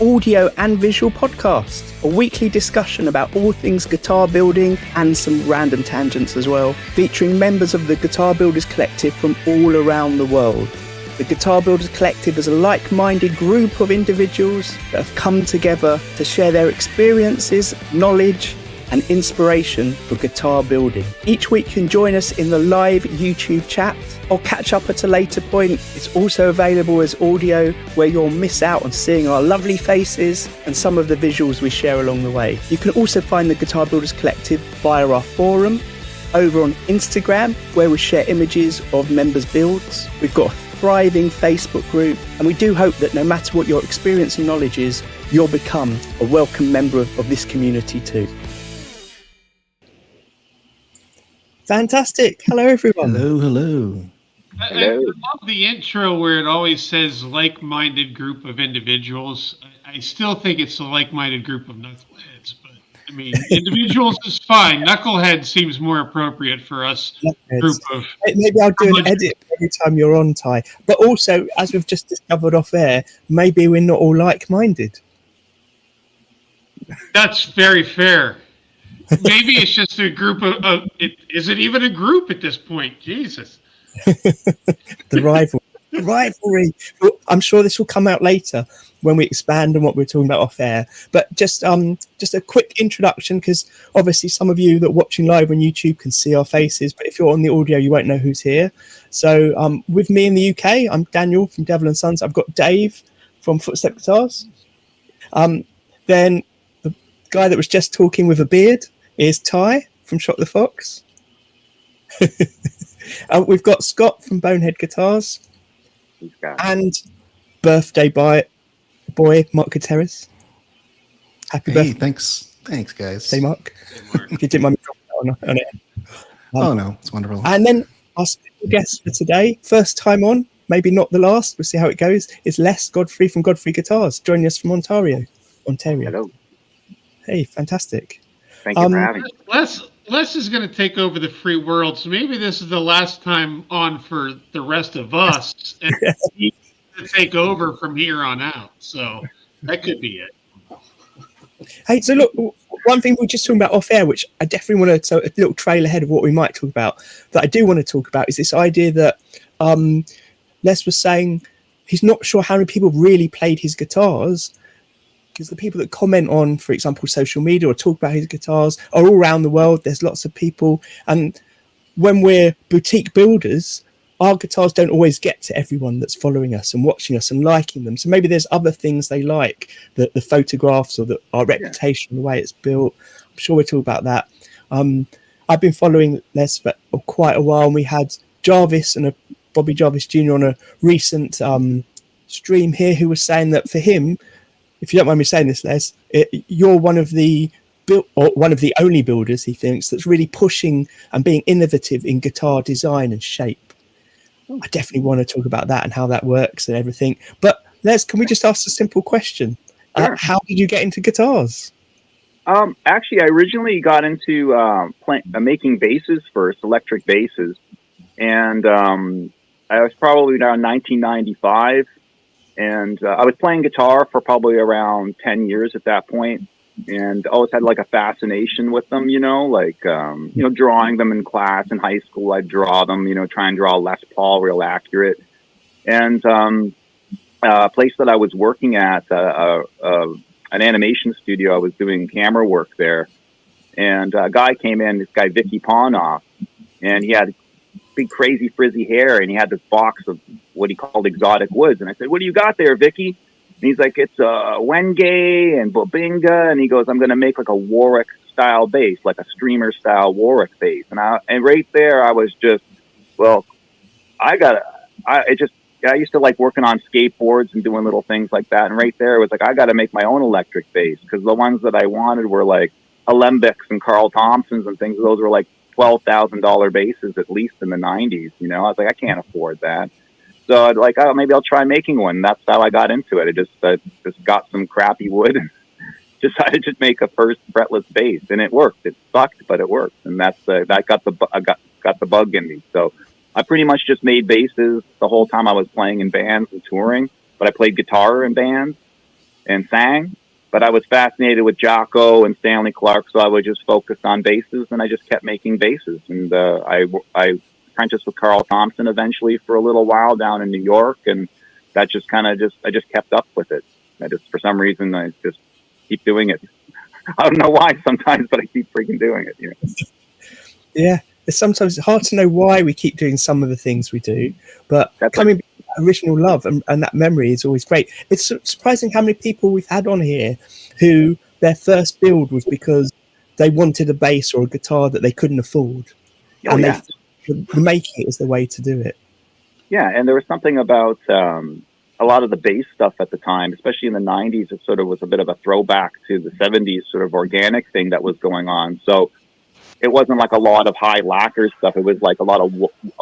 audio and visual podcast, a weekly discussion about all things guitar building and some random tangents as well, featuring members of the Guitar Builders Collective from all around the world. The Guitar Builders Collective is a like-minded group of individuals that have come together to share their experiences, knowledge, and inspiration for guitar building. Each week you can join us in the live YouTube chat or catch up at a later point. It's also available as audio, where you'll miss out on seeing our lovely faces and some of the visuals we share along the way. You can also find the Guitar Builders Collective via our forum, over on Instagram, where we share images of members' builds. We've got a thriving Facebook group, and we do hope that no matter what your experience and knowledge is, you'll become a welcome member of this community too. Fantastic. Hello, everyone. Hello. I love the intro where it always says like-minded group of individuals. I still think it's a like-minded group of knuckleheads, but I mean, individuals is fine. Knucklehead seems more appropriate for us. Group of maybe I'll do an edit every time you're on, Ty. But also, as we've just discovered off air, maybe we're not all like-minded. That's very fair. Maybe it's just a group of is it even a group at this point? Jesus. The rivalry. Well, I'm sure this will come out later when we expand on what we're talking about off air. But just a quick introduction, because obviously some of you that are watching live on YouTube can see our faces, but if you're on the audio, you won't know who's here. So with me in the UK, I'm Daniel from Devil and Sons. I've got Dave from Footstep Guitars. Then the guy that was just talking with a beard is Ty from Shot the Fox. We've got Scott from Bonehead Guitars. And birthday boy Mark Gutierrez. Happy birthday. Thanks guys. Say Mark. If you didn't mind me dropping that on it. Oh no, it's wonderful. And then our special guest for today, first time on, maybe not the last, we'll see how it goes, is Les Godfrey from Godfrey Guitars, joining us from Ontario. Hello. Hey, fantastic. Thank you for having me. Les is going to take over the free world, so maybe this is the last time on for the rest of us, and he's going to take over from here on out. So that could be it. Hey, so look, one thing we were just talking about off air, which I definitely want to, so a little trail ahead of what we might talk about, that I do want to talk about, is this idea that Les was saying he's not sure how many people really played his guitars, because the people that comment on, for example, social media or talk about his guitars are all around the world. There's lots of people. And when we're boutique builders, our guitars don't always get to everyone that's following us and watching us and liking them. So maybe there's other things they like, the photographs or our reputation, the way it's built. I'm sure we'll talk about that. I've been following Les for quite a while, and we had Jarvis and Bobby Jarvis Jr. on a recent stream here who was saying that for him, if you don't mind me saying this, Les, you're one of the only builders, he thinks, that's really pushing and being innovative in guitar design and shape. I definitely want to talk about that and how that works and everything. But Les, can we just ask a simple question? Sure. How did you get into guitars? Actually, I originally got into making basses first, electric basses. And I was probably around 1995. And I was playing guitar for probably around 10 years at that point, and always had like a fascination with them, drawing them in class in high school. I'd draw them, try and draw Les Paul real accurate. And a place that I was working at, an animation studio, I was doing camera work there. And a guy came in, this guy, Vicky Ponoff, and he had big crazy frizzy hair, and he had this box of what he called exotic woods. And I said, "What do you got there, Vicky?" And he's like, "It's Wenge and Bobinga." And he goes, "I'm going to make like a Warwick style bass, like a streamer style Warwick bass." And right there, I was just, well, I used to like working on skateboards and doing little things like that. And right there, it was like, I got to make my own electric bass, because the ones that I wanted were like Alembics and Carl Thompsons and things. Those were like $12,000 basses, at least in the 90s. I was like, I can't afford that. So I'd like, oh, maybe I'll try making one. That's how I got into it. I just got some crappy wood and decided to make a first fretless bass, and it worked. It sucked, but it worked, and that got the bug in me. So I pretty much just made basses the whole time I was playing in bands and touring. But I played guitar in bands, and sang. But I was fascinated with Jocko and Stanley Clarke, so I would just focus on basses, and I just kept making basses. And I apprenticed with Carl Thompson eventually for a little while down in New York, and that just I just kept up with it. For some reason, I just keep doing it. I don't know why sometimes, but I keep freaking doing it. You know? Yeah, sometimes it's hard to know why we keep doing some of the things we do, but coming back to that original love and that memory is always great. It's surprising how many people we've had on here who their first build was because they wanted a bass or a guitar that they couldn't afford, and they making it as the way to do it. Yeah, and there was something about a lot of the bass stuff at the time, especially in the 90s. It sort of was a bit of a throwback to the 70s sort of organic thing that was going on. So it wasn't like a lot of high lacquer stuff. It was like a lot of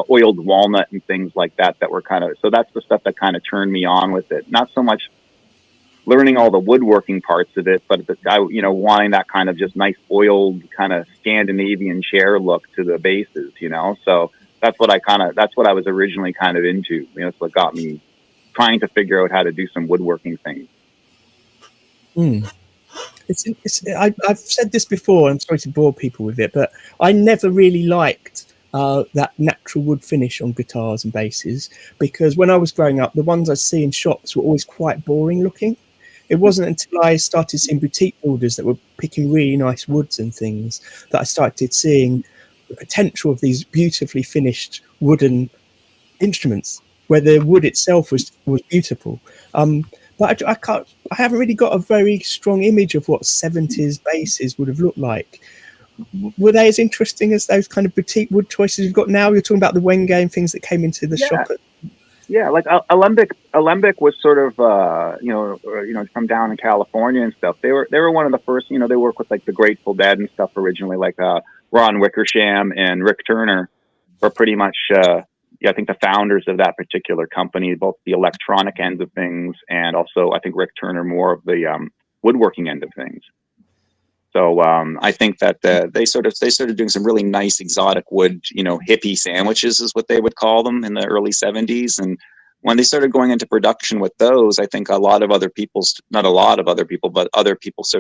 oiled walnut and things like that were kind of, so that's the stuff that kind of turned me on with it. Not so much learning all the woodworking parts of it, but wanting that kind of just nice oiled kind of Scandinavian chair look to the basses, so that's what I was originally kind of into. It's what got me trying to figure out how to do some woodworking things. I've said this before, I'm sorry to bore people with it, but I never really liked that natural wood finish on guitars and basses, because when I was growing up, the ones I see in shops were always quite boring looking. It wasn't until I started seeing boutique builders that were picking really nice woods and things that I started seeing the potential of these beautifully finished wooden instruments where the wood itself was beautiful. But I haven't really got a very strong image of what 70s basses would have looked like. Were they as interesting as those kind of boutique wood choices you've got now? You're talking about the Wenge and things that came into the shop. Yeah, like Alembic was sort of from down in California and stuff. They were one of the first. They worked with like the Grateful Dead and stuff originally, like Ron Wickersham and Rick Turner were pretty much I think the founders of that particular company, both the electronic end of things and also I think Rick Turner more of the woodworking end of things. So I think that they started doing some really nice exotic wood, hippie sandwiches is what they would call them in the early 70s. And when they started going into production with those, I think other people sort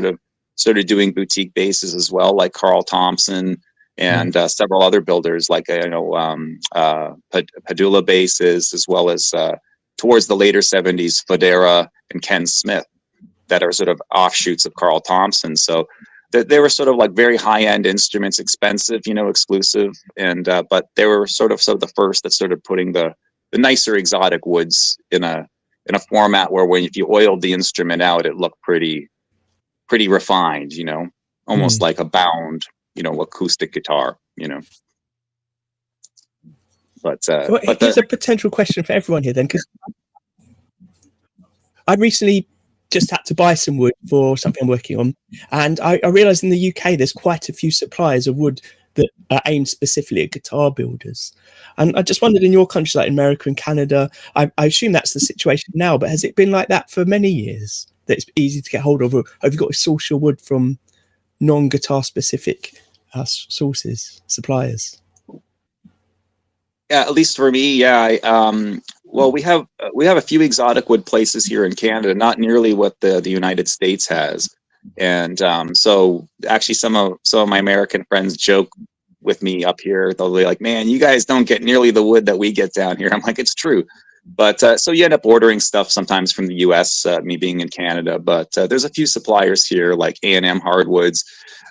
of started doing boutique basses as well, like Carl Thompson and several other builders, like Padula basses, as well as towards the later 70s, Fodera and Ken Smith, that are sort of offshoots of Carl Thompson. So they were sort of like very high-end instruments, expensive, exclusive, and but they were sort of the first that started putting the nicer exotic woods in a format where if you oiled the instrument out, it looked pretty refined, almost like a bound, acoustic guitar, But here's a potential question for everyone here then, because I recently just had to buy some wood for something I'm working on, and I realized in the UK there's quite a few suppliers of wood that are aimed specifically at guitar builders. And I just wondered, in your countries like America and Canada, I assume that's the situation now, but has it been like that for many years, that it's easy to get hold of, or have you got to source your wood from non-guitar specific suppliers? Yeah, at least for me, well, we have a few exotic wood places here in Canada, not nearly what the United States has, and so actually some of my American friends joke with me up here. They'll be like, "Man, you guys don't get nearly the wood that we get down here." I'm like, "It's true," but so you end up ordering stuff sometimes from the U.S. Me being in Canada, but there's a few suppliers here like A&M Hardwoods,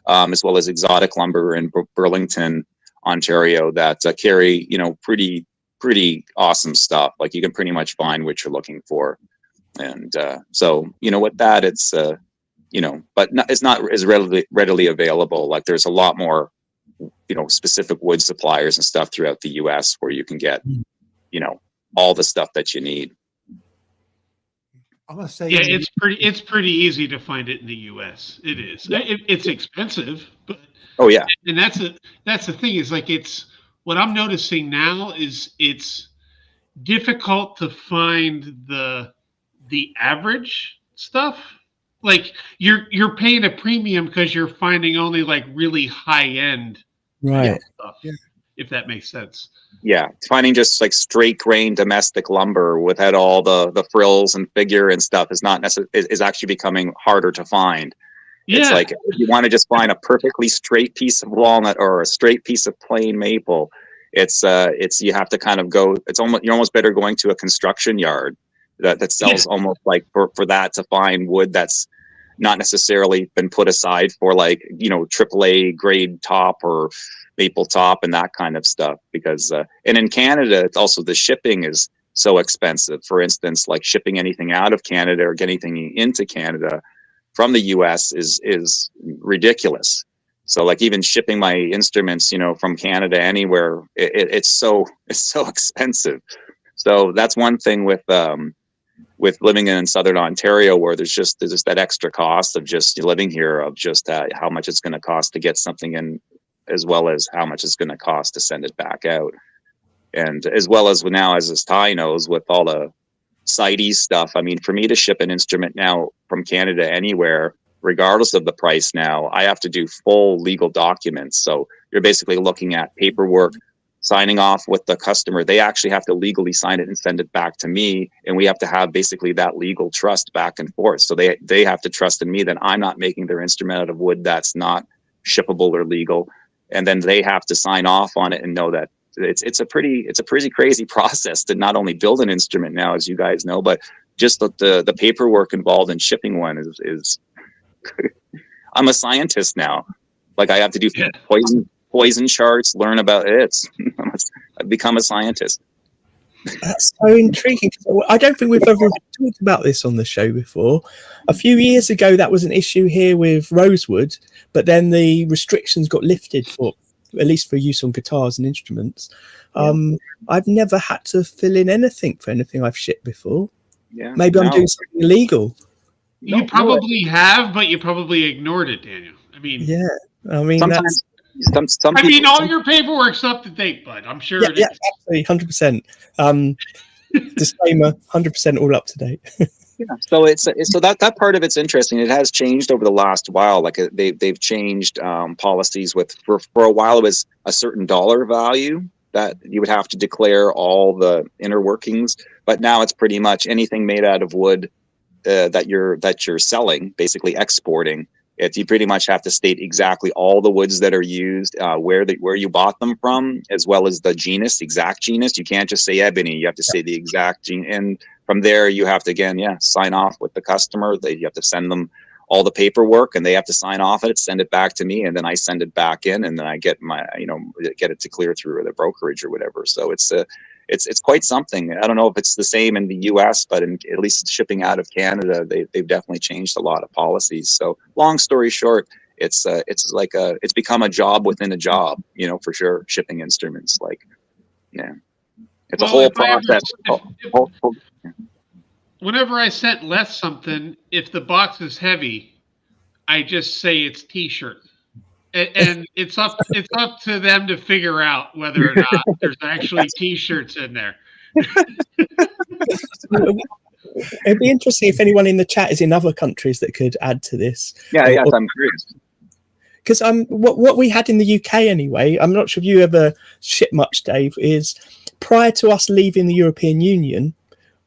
as well as Exotic Lumber in Burlington, Ontario, that carry pretty awesome stuff. Like you can pretty much find what you're looking for, and so with that, it's but it's not as readily available. Like there's a lot more specific wood suppliers and stuff throughout the U.S. where you can get all the stuff that you need. I must say, yeah, it's pretty easy to find it in the U.S. It is. It's expensive, but oh yeah, and that's the thing, is like what I'm noticing now is it's difficult to find the average stuff. Like you're paying a premium because you're finding only like really high end stuff. Yeah. if that makes sense. Yeah, finding just like straight grain domestic lumber without all the frills and figure and stuff is not is actually becoming harder to find. Yeah. It's like you want to just find a perfectly straight piece of walnut or a straight piece of plain maple. It's you have to kind of go. You're almost better going to a construction yard that sells almost like for that to find wood that's not necessarily been put aside for like AAA grade top or maple top and that kind of stuff, because and in Canada it's also the shipping is so expensive. For instance, like shipping anything out of Canada or getting anything into Canada from the US is ridiculous. So like even shipping my instruments from Canada anywhere, it's so expensive. So that's one thing with living in Southern Ontario, where there's just that extra cost of just living here, of just how much it's going to cost to get something in, as well as how much it's going to cost to send it back out. And as well as now, as Ty knows, with all the CITES stuff, I mean, for me to ship an instrument now from Canada anywhere, regardless of the price now, I have to do full legal documents. So you're basically looking at paperwork, signing off with the customer. They actually have to legally sign it and send it back to me. And we have to have basically that legal trust back and forth. So they have to trust in me that I'm not making their instrument out of wood that's not shippable or legal. And then they have to sign off on it and know that it's a pretty crazy process to not only build an instrument now, as you guys know, but just the paperwork involved in shipping one is I'm a scientist now. Like I have to do poison charts, learn about it. I've become a scientist. That's so intriguing. I don't think we've ever talked about this on the show before. A few years ago, that was an issue here with rosewood, but then the restrictions got lifted for, at least for use on guitars and instruments. I've never had to fill in anything for anything I've shipped before. Yeah, maybe I'm doing something illegal. You probably have, but you probably ignored it, Daniel. I mean, yeah. I mean, sometimes all your paperwork's up to date, bud. I'm sure. Yeah, absolutely, 100%. Disclaimer: 100% all up to date. Yeah, so so that part of it's interesting. It has changed over the last while. Like they've changed policies with for a while it was a certain dollar value that you would have to declare all the inner workings, but now it's pretty much anything made out of wood that you're selling, basically exporting. You pretty much have to state exactly all the woods that are used, where you bought them from, as well as the exact genus. You can't just say ebony. You have to say the exact genus. And from there, you have to, again, sign off with the customer. You have to send them all the paperwork, and they have to sign off it, send it back to me, and then I send it back in, and then I get get it to clear through the brokerage or whatever. So it's quite something. I don't know if it's the same in the U.S., but at least shipping out of Canada, they've definitely changed a lot of policies. So long story short, it's become a job within a job, for sure. Shipping instruments, it's a whole process. Whenever I sent Les something, if the box is heavy, I just say it's T-shirt. And it's up to them to figure out whether or not there's actually T-shirts in there. It'd be interesting if anyone in the chat is in other countries that could add to this. Yes, I'm curious. Because what we had in the UK anyway, I'm not sure if you ever ship much, Dave, is prior to us leaving the European Union,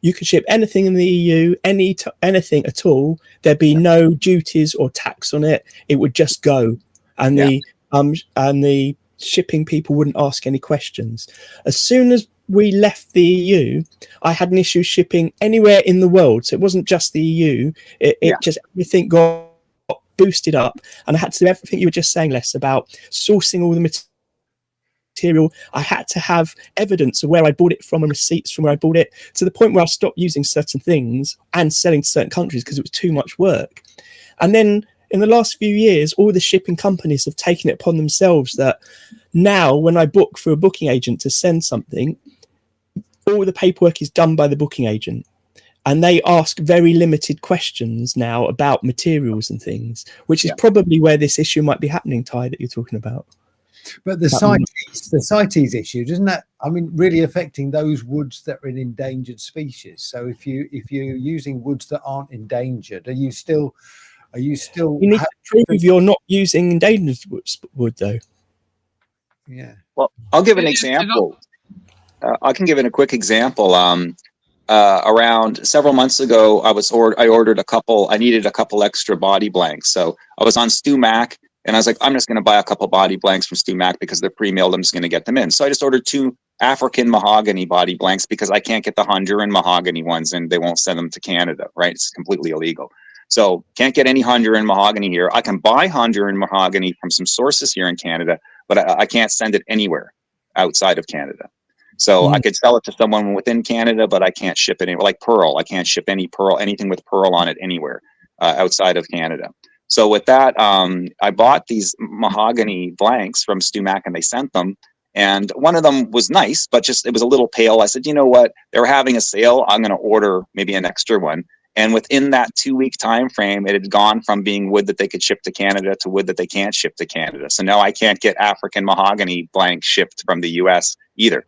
you could ship anything in the EU, anything at all. There'd be no duties or tax on it. It would just go. And the shipping people wouldn't ask any questions. As soon as we left the EU, I had an issue shipping anywhere in the world. So it wasn't just the EU. It just everything got boosted up, and I had to do everything you were just saying, Les, about sourcing all the material. I had to have evidence of where I bought it from and receipts from where I bought it, to the point where I stopped using certain things and selling to certain countries because it was too much work. And then in the last few years, all the shipping companies have taken it upon themselves that now when I book for a booking agent to send something, all the paperwork is done by the booking agent. And they ask very limited questions now about materials and things, which is probably where this issue might be happening, Ty, that you're talking about. But the CITES issue, doesn't that, really affecting those woods that are an endangered species? So if you're using woods that aren't endangered, are you still you need to prove you're not using endangered wood, though. Yeah. Well, I'll give an And example. I can give it a quick example. Around several months ago, I ordered a couple. I needed a couple extra body blanks, so I was on StewMac, and I was like, I'm just going to buy a couple body blanks from StewMac because they're pre-milled. I'm just going to get them in. So I just ordered 2 African mahogany body blanks because I can't get the Honduran mahogany ones, and they won't send them to Canada. Right? It's completely illegal. So can't get any Honduran mahogany here. I can buy Honduran mahogany from some sources here in Canada, but I can't send it anywhere outside of Canada. So I could sell it to someone within Canada, but I can't ship it anywhere. Like pearl, I can't ship anything with pearl on it anywhere outside of Canada. So with that, I bought these mahogany blanks from StewMac, and they sent them. And one of them was nice, but it was a little pale. I said, you know what? They were having a sale. I'm going to order maybe an extra one. And within that 2-week time frame, it had gone from being wood that they could ship to Canada to wood that they can't ship to Canada. So now I can't get African mahogany blanks shipped from the US either.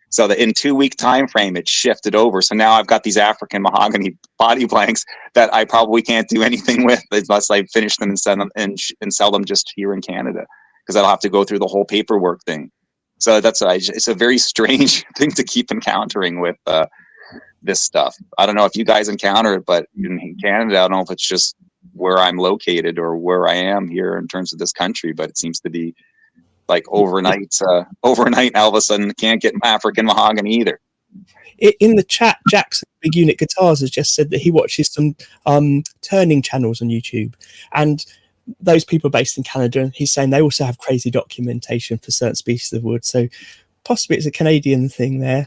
So that in 2-week time frame, it shifted over. So now I've got these African mahogany body blanks that I probably can't do anything with unless I finish them and send them and sell them just here in Canada, because I'll have to go through the whole paperwork thing. So it's a very strange thing to keep encountering with this stuff. I don't know if you guys encounter it, but in Canada, I don't know if it's just where I'm located or where I am here in terms of this country, but it seems to be like overnight, all of a sudden can't get African mahogany either. In the chat, Jackson Big Unit Guitars has just said that he watches some turning channels on YouTube, and those people are based in Canada, and he's saying they also have crazy documentation for certain species of wood. So possibly it's a Canadian thing there.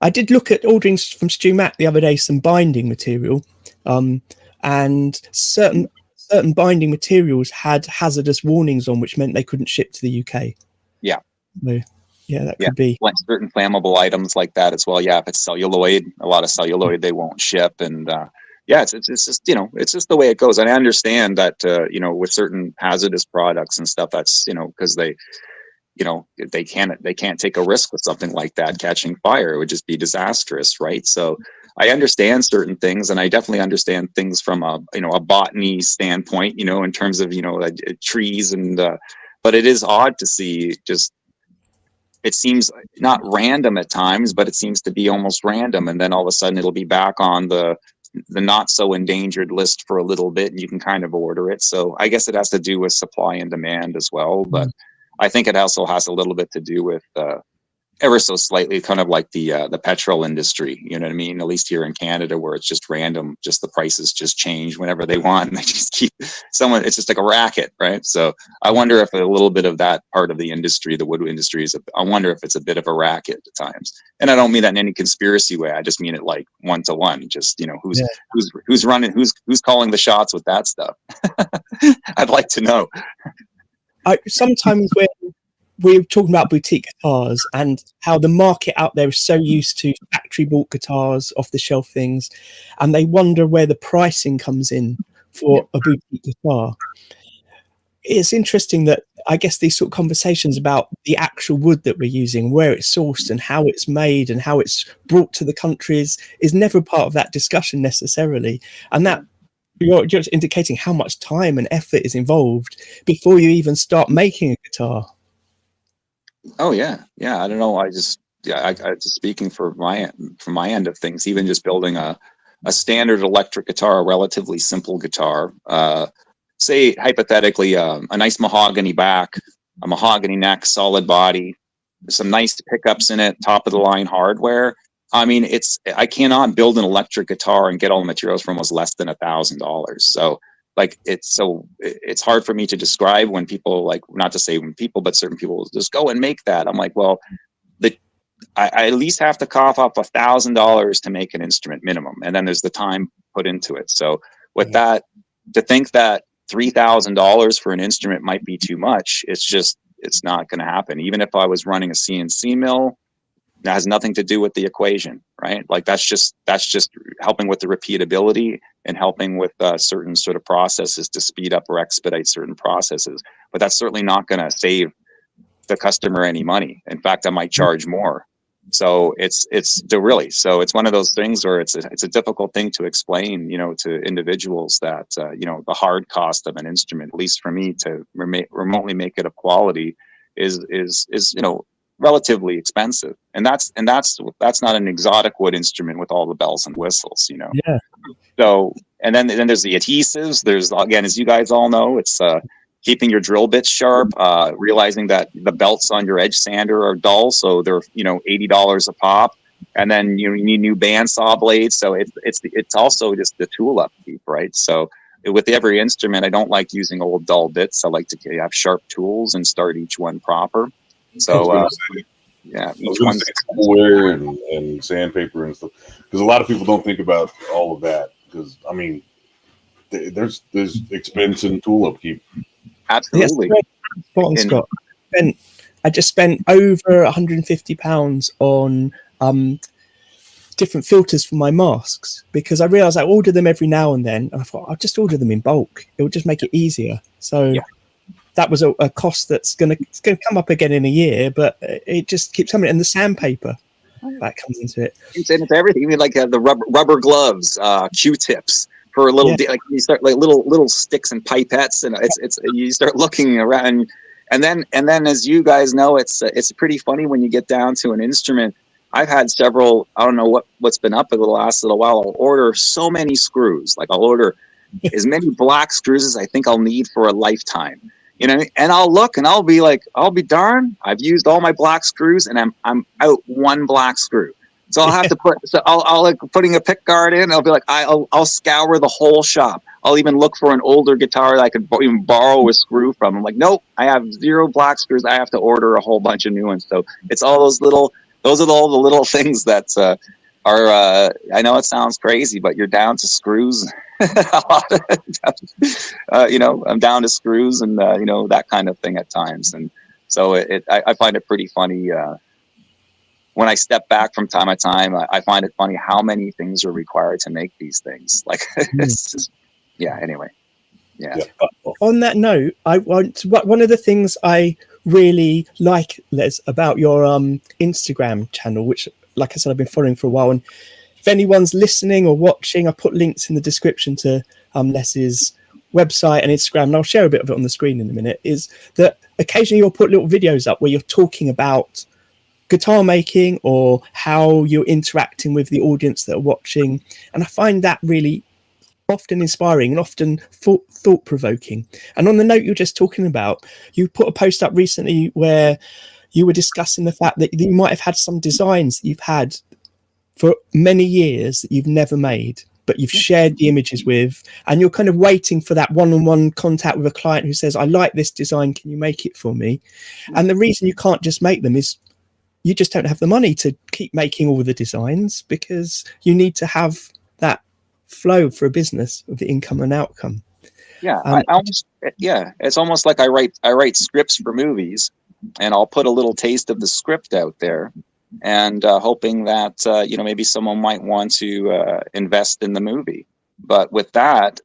I did look at ordering from StewMac the other day some binding material, and certain binding materials had hazardous warnings on, which meant they couldn't ship to the UK. Yeah. So, yeah, that could be. Like certain flammable items like that as well. Yeah, if it's celluloid, a lot of celluloid, they won't ship. And it's just, it's just the way it goes. And I understand that, with certain hazardous products and stuff, that's, because they can't take a risk with something like that catching fire. It would just be disastrous, right? So I understand certain things, and I definitely understand things from a botany standpoint, in terms of trees and but it is odd to see it seems not random at times, but it seems to be almost random, and then all of a sudden it'll be back on the not so endangered list for a little bit, and you can kind of order it. So I guess it has to do with supply and demand as well, but I think it also has a little bit to do with ever so slightly kind of like the petrol industry, you know what I mean? At least here in Canada, where it's just random, just the prices just change whenever they want, and they just keep it's just like a racket, right? So I wonder if a little bit of that part of the industry, the wood industry, I wonder if it's a bit of a racket at times. And I don't mean that in any conspiracy way. I just mean it like 1-to-1, just, who's running, who's calling the shots with that stuff. I'd like to know. Sometimes when we're talking about boutique guitars and how the market out there is so used to factory bought guitars, off the shelf things, and they wonder where the pricing comes in for a boutique guitar. It's interesting that I guess these sort of conversations about the actual wood that we're using, where it's sourced and how it's made and how it's brought to the countries is never part of that discussion necessarily. And that you're just indicating how much time and effort is involved before you even start making a guitar. Oh yeah. I don't know. I just speaking from my end of things, even just building a standard electric guitar, a relatively simple guitar, say hypothetically a nice mahogany back, a mahogany neck, solid body, some nice pickups in it, top of the line hardware. I mean, I cannot build an electric guitar and get all the materials for almost less than $1,000. So it's hard for me to describe when people, like, not to say when people, but certain people just go and make that. I'm like, well, I at least have to cough up $1,000 to make an instrument minimum. And then there's the time put into it. So with that, to think that $3,000 for an instrument might be too much, it's not going to happen. Even if I was running a CNC mill, that has nothing to do with the equation, right? Like that's just helping with the repeatability and helping with certain sort of processes to speed up or expedite certain processes. But that's certainly not going to save the customer any money. In fact, I might charge more. So it's one of those things where it's a difficult thing to explain, to individuals that the hard cost of an instrument, at least for me, to remotely make it of quality, is relatively expensive, and that's not an exotic wood instrument with all the bells and whistles, Yeah. So, and then there's the adhesives. There's, again, as you guys all know, it's keeping your drill bits sharp, realizing that the belts on your edge sander are dull, so they're $80 a pop, and then you need new bandsaw blades. So it's also just the tool upkeep, right? So with every instrument, I don't like using old dull bits. I like to have sharp tools and start each one proper. So yeah, each one's wear and sandpaper and stuff, because a lot of people don't think about all of that. Because I mean, there's expense in tool upkeep. Absolutely. Yes, Scott. I just spent over £150 on different filters for my masks, because I realized I order them every now and then, and I thought I'll just order them in bulk. It will just make it easier. So that was a cost that's going to come up again in a year, but it just keeps coming. And the sandpaper that comes into it. It's everything. I mean, like the rubber gloves, Q-tips for a little, like you start like little sticks and pipettes, and it's you start looking around, and then as you guys know, it's pretty funny when you get down to an instrument. I've had several. I don't know what's been up for the last little while. I'll order so many screws. Like I'll order as many black screws as I think I'll need for a lifetime. And I'll look and I'll be darned, I've used all my black screws and I'm out one black screw. So I'll have to I'll like putting a pick guard in. I'll be like, I'll scour the whole shop. I'll even look for an older guitar that I could even borrow a screw from. I'm like, nope, I have 0 black screws. I have to order a whole bunch of new ones. So it's all those are all the little things that are, I know it sounds crazy, but you're down to screws. I'm down to screws and that kind of thing at times, and so I find it pretty funny when I step back from time to time. I find it funny how many things are required to make these things. Like it's just, anyway. On that note, one of the things I really like, Les, about your Instagram channel, which, like I said, I've been following for a while, and if anyone's listening or watching, I put links in the description to Les's website and Instagram, and I'll share a bit of it on the screen in a minute, is that occasionally you'll put little videos up where you're talking about guitar making or how you're interacting with the audience that are watching. And I find that really often inspiring and often thought-provoking. And on the note you're just talking about, you put a post up recently where you were discussing the fact that you might have had some designs that you've had for many years that you've never made, but you've shared the images with, and you're kind of waiting for that one-on-one contact with a client who says, I like this design, can you make it for me? And the reason you can't just make them is you just don't have the money to keep making all the designs, because you need to have that flow for a business of the income and outcome. It's almost like I write scripts for movies, and I'll put a little taste of the script out there, and hoping that maybe someone might want to invest in the movie. But with that,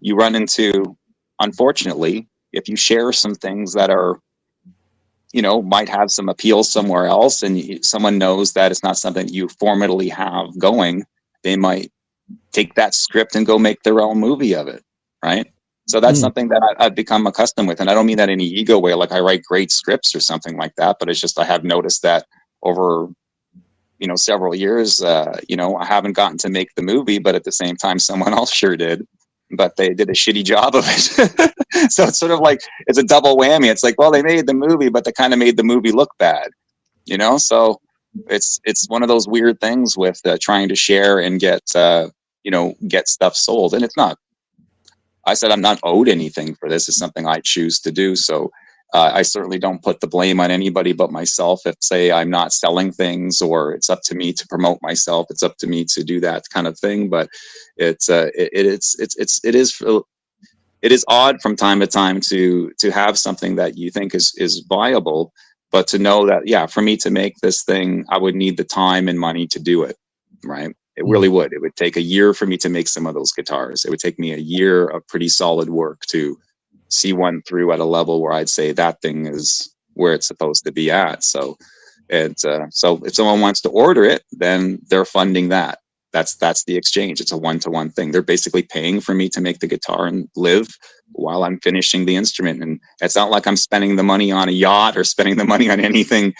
you run into, unfortunately, if you share some things that are, might have some appeal somewhere else, and someone knows that it's not something you formally have going, they might take that script and go make their own movie of it, right? So that's something that I've become accustomed with, and I don't mean that in any ego way, like I write great scripts or something like that, but it's just I have noticed that over several years, I haven't gotten to make the movie, but at the same time, someone else sure did, but they did a shitty job of it. So it's sort of like, it's a double whammy. It's like, well, they made the movie, but they kind of made the movie look bad, so it's one of those weird things with trying to share and get stuff sold. And it's not, I said, I'm not owed anything for this. It's something I choose to do. So I certainly don't put the blame on anybody but myself. If, say, I'm not selling things, or it's up to me to promote myself, it's up to me to do that kind of thing. But it is odd from time to time to have something that you think is viable, but to know that, for me to make this thing, I would need the time and money to do it, right? It really would. It would take a year for me to make some of those guitars. It would take me a year of pretty solid work to see one through at a level where I'd say that thing is where it's supposed to be at. So if someone wants to order it, then they're funding that. that's the exchange. It's a one-to-one thing. They're basically paying for me to make the guitar and live while I'm finishing the instrument. And it's not like I'm spending the money on a yacht or spending the money on anything,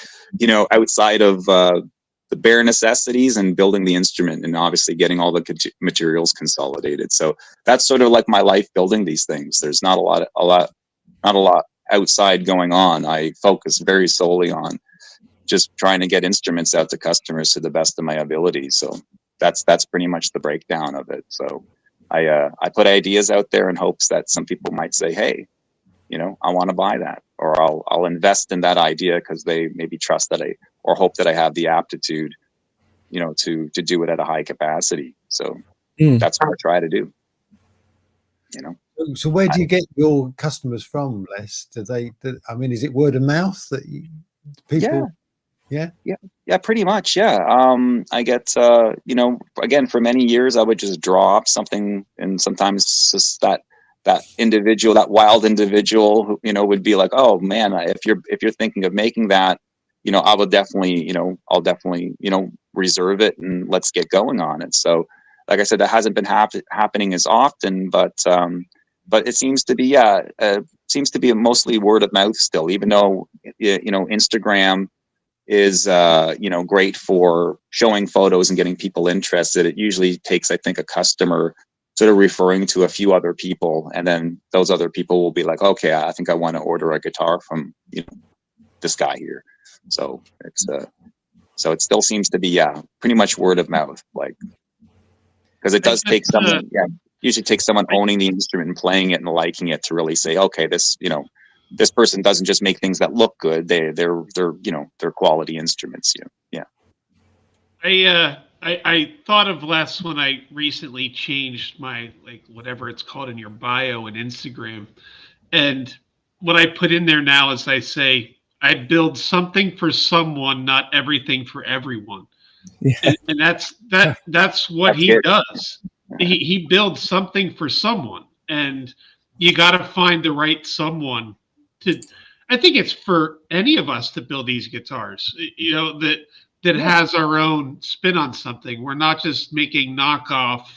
outside of the bare necessities and building the instrument and obviously getting all the materials consolidated. So that's sort of like my life building these things. There's not a lot outside going on. I focus very solely on just trying to get instruments out to customers to the best of my ability. So that's pretty much the breakdown of it. So I put ideas out there in hopes that some people might say, hey, I want to buy that, or I'll invest in that idea because they maybe trust that or hope that I have the aptitude, to do it at a high capacity. So that's what I try to do. So where do you get your customers from, Les? Is it word of mouth that people? Yeah, pretty much. Yeah. I get, again, for many years, I would just draw up something, and sometimes just that individual, that wild individual who, would be like, oh man, if you're thinking of making that, I will definitely, I'll definitely, reserve it and let's get going on it. So like I said, that hasn't been happening as often, but it seems to be, mostly word of mouth still, even though, Instagram is great for showing photos and getting people interested. It usually takes, I think, a customer sort of referring to a few other people, and then those other people will be like, okay, I think I want to order a guitar from this guy here. So it's so it still seems to be pretty much word of mouth, like, because it does take someone usually takes someone owning the instrument and playing it and liking it to really say, okay, this this person doesn't just make things that look good. They're quality instruments. Yeah. I thought of Les when I recently changed my, whatever it's called in your bio and Instagram. And what I put in there now is I say, I build something for someone, not everything for everyone. Yeah. And that's what he does. He builds something for someone, and you got to find the right someone I think it's for any of us to build these guitars, that has our own spin on something. We're not just making knockoff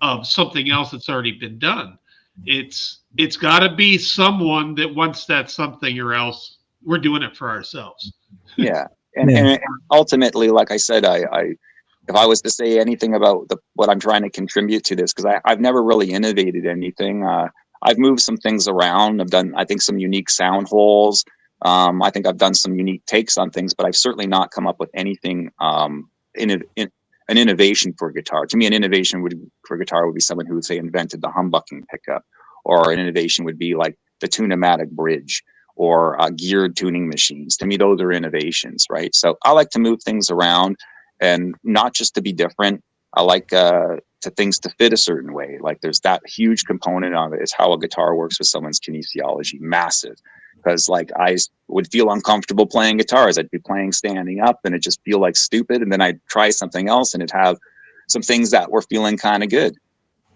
of something else that's already been done. It's got to be someone that wants that something, or else we're doing it for ourselves. Yeah. And ultimately, like I said, if I was to say anything about what I'm trying to contribute to this, because I've never really innovated anything. I've moved some things around. I've done, I think, some unique sound holes. I think I've done some unique takes on things, but I've certainly not come up with anything, an innovation for guitar. To me, an innovation for guitar would be someone who would say invented the humbucking pickup, or an innovation would be like the tune-o-matic bridge, or geared tuning machines. To me, those are innovations, right? So I like to move things around, and not just to be different. I like to things to fit a certain way. Like, there's that huge component of it is how a guitar works with someone's kinesiology, massive. Because like, I would feel uncomfortable playing guitars. I'd be playing standing up and it just feel like stupid. And then I'd try something else and it'd have some things that were feeling kind of good.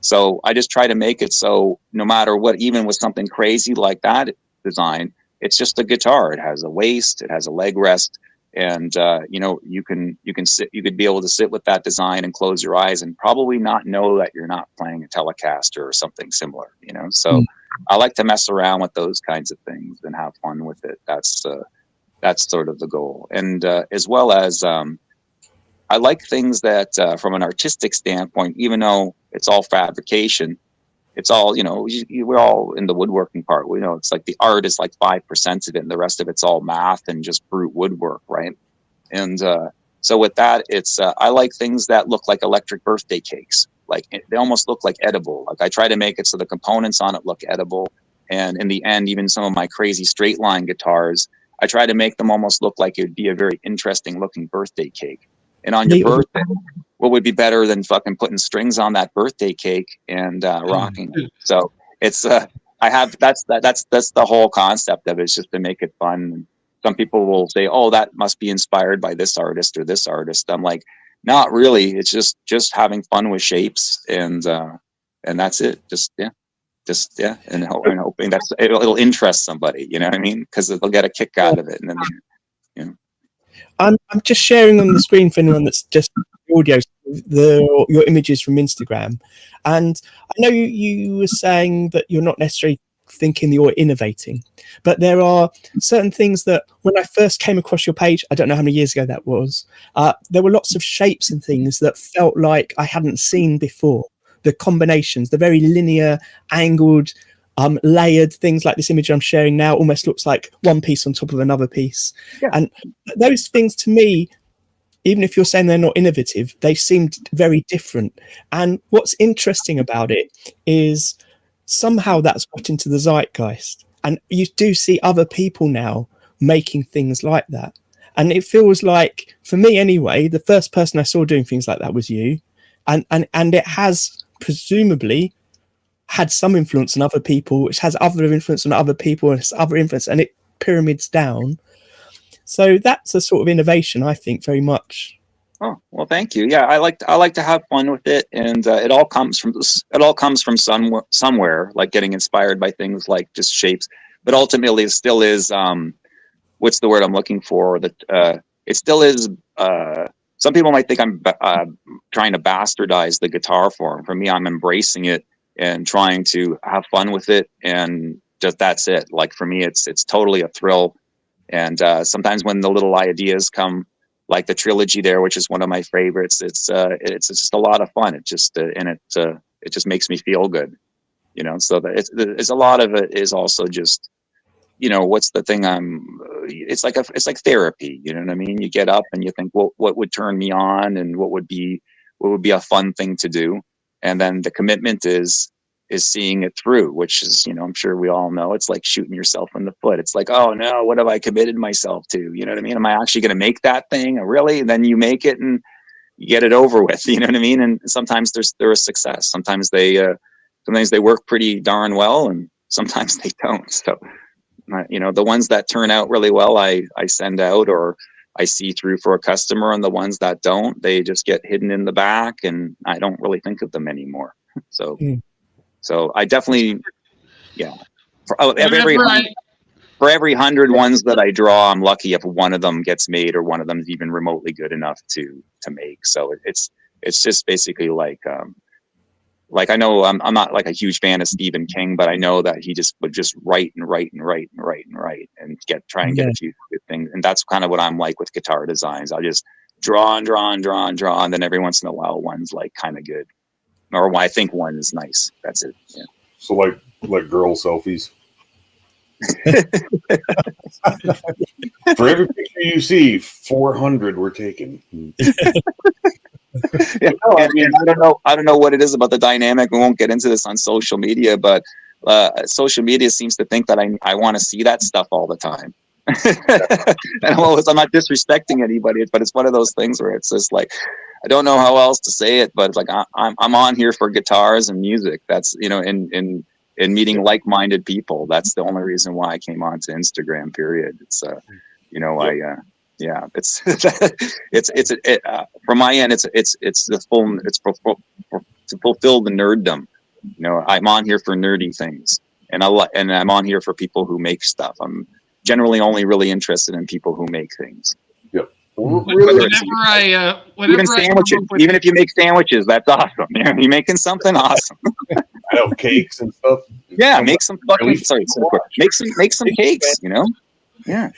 So I just try to make it so no matter what, even with something crazy like that design, it's just a guitar. It has a waist, it has a leg rest. And you could be able to sit with that design and close your eyes and probably not know that you're not playing a Telecaster or something similar, so I like to mess around with those kinds of things and have fun with it. That's sort of the goal. And as well as I like things that from an artistic standpoint, even though it's all fabrication, it's all, we're all in the woodworking part. We know it's like the art is like 5% of it, and the rest of it's all math and just brute woodwork, right? And so with that, it's I like things that look like electric birthday cakes. Like, they almost look like edible. Like, I try to make it so the components on it look edible. And in the end, even some of my crazy straight line guitars, I try to make them almost look like it would be a very interesting looking birthday cake. And on your birthday, what would be better than fucking putting strings on that birthday cake and rocking it? So it's that's the whole concept of it, is just to make it fun. Some people will say, oh, that must be inspired by this artist or this artist. I'm like, not really. It's just having fun with shapes, and that's it. And hoping that it'll interest somebody. You know what I mean? Because they'll get a kick out of it, and then I'm just sharing on the screen for anyone that's just audio. your images from Instagram, and I know you were saying that you're not necessarily thinking you're innovating, but there are certain things that when I first came across your page, I don't know how many years ago that was, there were lots of shapes and things that felt like I hadn't seen before. The combinations, the very linear, angled, layered things like this image I'm sharing now almost looks like one piece on top of another piece. Yeah. And those things to me, even if you're saying they're not innovative, they seemed very different. And what's interesting about it is somehow that's got into the zeitgeist. And you do see other people now making things like that. And it feels like, for me anyway, the first person I saw doing things like that was you. And it has presumably had some influence on other people, which has other influence on other people, and it's other influence, and it pyramids down. So that's a sort of innovation, I think, very much. Oh, well, thank you. Yeah, I like to have fun with it, and it all comes from somewhere, like getting inspired by things like just shapes. But ultimately, it still is what's the word I'm looking for? That it still is. Some people might think I'm trying to bastardize the guitar form. For me, I'm embracing it and trying to have fun with it, and just that's it. Like for me, it's totally a thrill. And sometimes when the little ideas come, like the trilogy there, which is one of my favorites, it's just a lot of fun. It just it just makes me feel good, you know. So that it's a lot of it is also just, you know, what's the thing it's like therapy, you know what I mean? You get up and you think, well, what would turn me on, and what would be a fun thing to do, and then the commitment is seeing it through, which is, you know, I'm sure we all know, it's like shooting yourself in the foot. It's like, oh no, what have I committed myself to? You know what I mean? Am I actually going to make that thing? Really? And then you make it and you get it over with, you know what I mean? And sometimes they're a success. Sometimes they work pretty darn well, and sometimes they don't. So, you know, the ones that turn out really well, I send out, or I see through for a customer, and the ones that don't, they just get hidden in the back, and I don't really think of them anymore. So. So I definitely, yeah. For every 100 ones that I draw, I'm lucky if one of them gets made, or one of them is even remotely good enough to make. So it's just basically like I know I'm not like a huge fan of Stephen King, but I know that he just would just write and try and get a few good things. And that's kind of what I'm like with guitar designs. I'll just draw, and then every once in a while one's like kind of good. Or I think one is nice. That's it. Yeah. So like girl selfies. For every picture you see, 400 were taken. Yeah, and I don't know what it is about the dynamic. We won't get into this on social media, but social media seems to think that I want to see that stuff all the time. And I'm not disrespecting anybody, but it's one of those things where it's just like, I don't know how else to say it, but it's like I'm on here for guitars and music. That's, you know, in meeting like-minded people. That's the only reason why I came on to Instagram. Period. It's you know, yeah, it's from my end, it's to fulfill the nerddom. You know, I'm on here for nerdy things, and I'm on here for people who make stuff. I'm generally only really interested in people who make things. Even sandwiches, even if you make sandwiches, that's awesome. You know, you're making something awesome. I know, cakes and stuff. Yeah, make some cakes. You know, yeah.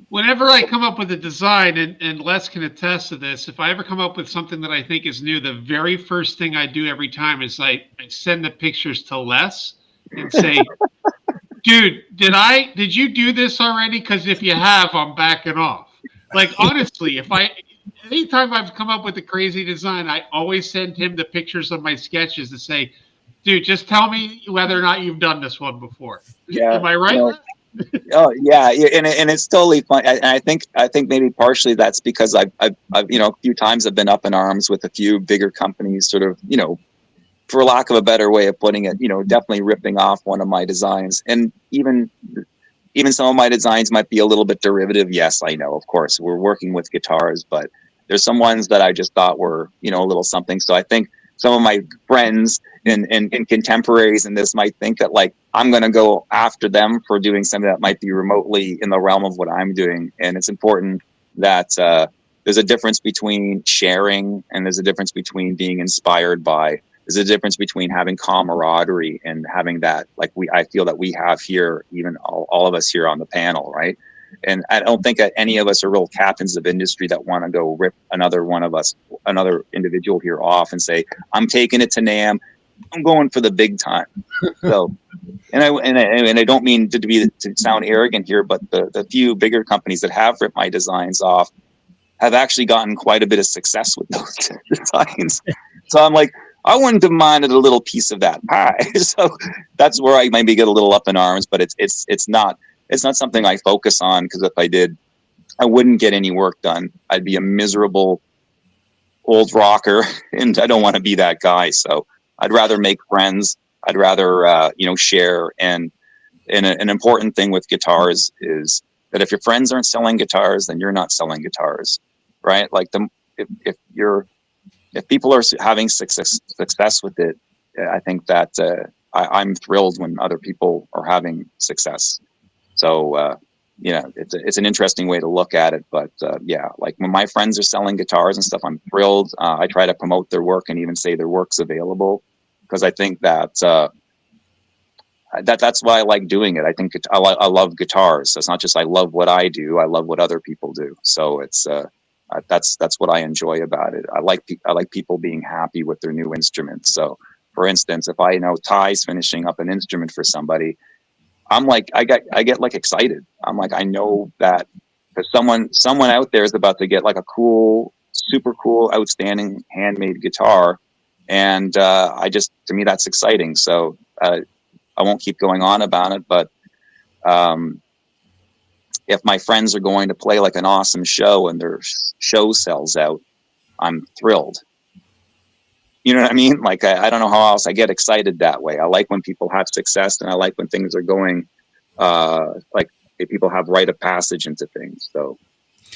Whenever I come up with a design, and Les can attest to this, if I ever come up with something that I think is new, the very first thing I do every time is I send the pictures to Les and say, dude, did you do this already? Because if you have, I'm backing off. Like, honestly, anytime I've come up with a crazy design, I always send him the pictures of my sketches to say, dude, just tell me whether or not you've done this one before. Yeah. Am I right? You know, oh yeah, and it's totally fun. I think maybe partially that's because I've you know, a few times I've been up in arms with a few bigger companies, sort of, you know, for lack of a better way of putting it, you know, definitely ripping off one of my designs. And even some of my designs might be a little bit derivative. Yes, I know, of course, we're working with guitars, but there's some ones that I just thought were, you know, a little something. So I think some of my friends and contemporaries in this might think that, like, I'm going to go after them for doing something that might be remotely in the realm of what I'm doing. And it's important that there's a difference between sharing, and there's a difference between being inspired by. There's a difference between having camaraderie and having that, like I feel that we have here, even all of us here on the panel, right? And I don't think that any of us are real captains of industry that want to go rip another individual here off and say, I'm taking it to NAMM, I'm going for the big time. So, and I don't mean to sound arrogant here, but the few bigger companies that have ripped my designs off have actually gotten quite a bit of success with those designs. So I'm like, I wouldn't have minded a little piece of that pie. So that's where I maybe get a little up in arms, but it's not something I focus on, because if I did, I wouldn't get any work done. I'd be a miserable old rocker, and I don't want to be that guy. So I'd rather make friends. I'd rather share. And an important thing with guitars is that if your friends aren't selling guitars, then you're not selling guitars, right? Like if people are having success with it, I think that I'm thrilled when other people are having success. So, it's an interesting way to look at it. But like when my friends are selling guitars and stuff, I'm thrilled. I try to promote their work and even say their work's available, because I think that that's why I like doing it. I think I love guitars. So it's not just I love what I do. I love what other people do. So it's that's what I enjoy about it. I like people being happy with their new instruments. So, for instance, if I know Ty's finishing up an instrument for somebody, I'm like, I get like excited. I'm like, I know that someone out there is about to get like a cool, super cool, outstanding handmade guitar, and to me that's exciting. So I won't keep going on about it, but if my friends are going to play like an awesome show and their show sells out, I'm thrilled. You know what I mean? Like, I don't know how else I get excited that way. I like when people have success, and I like when things are going, like if people have rite of passage into things. So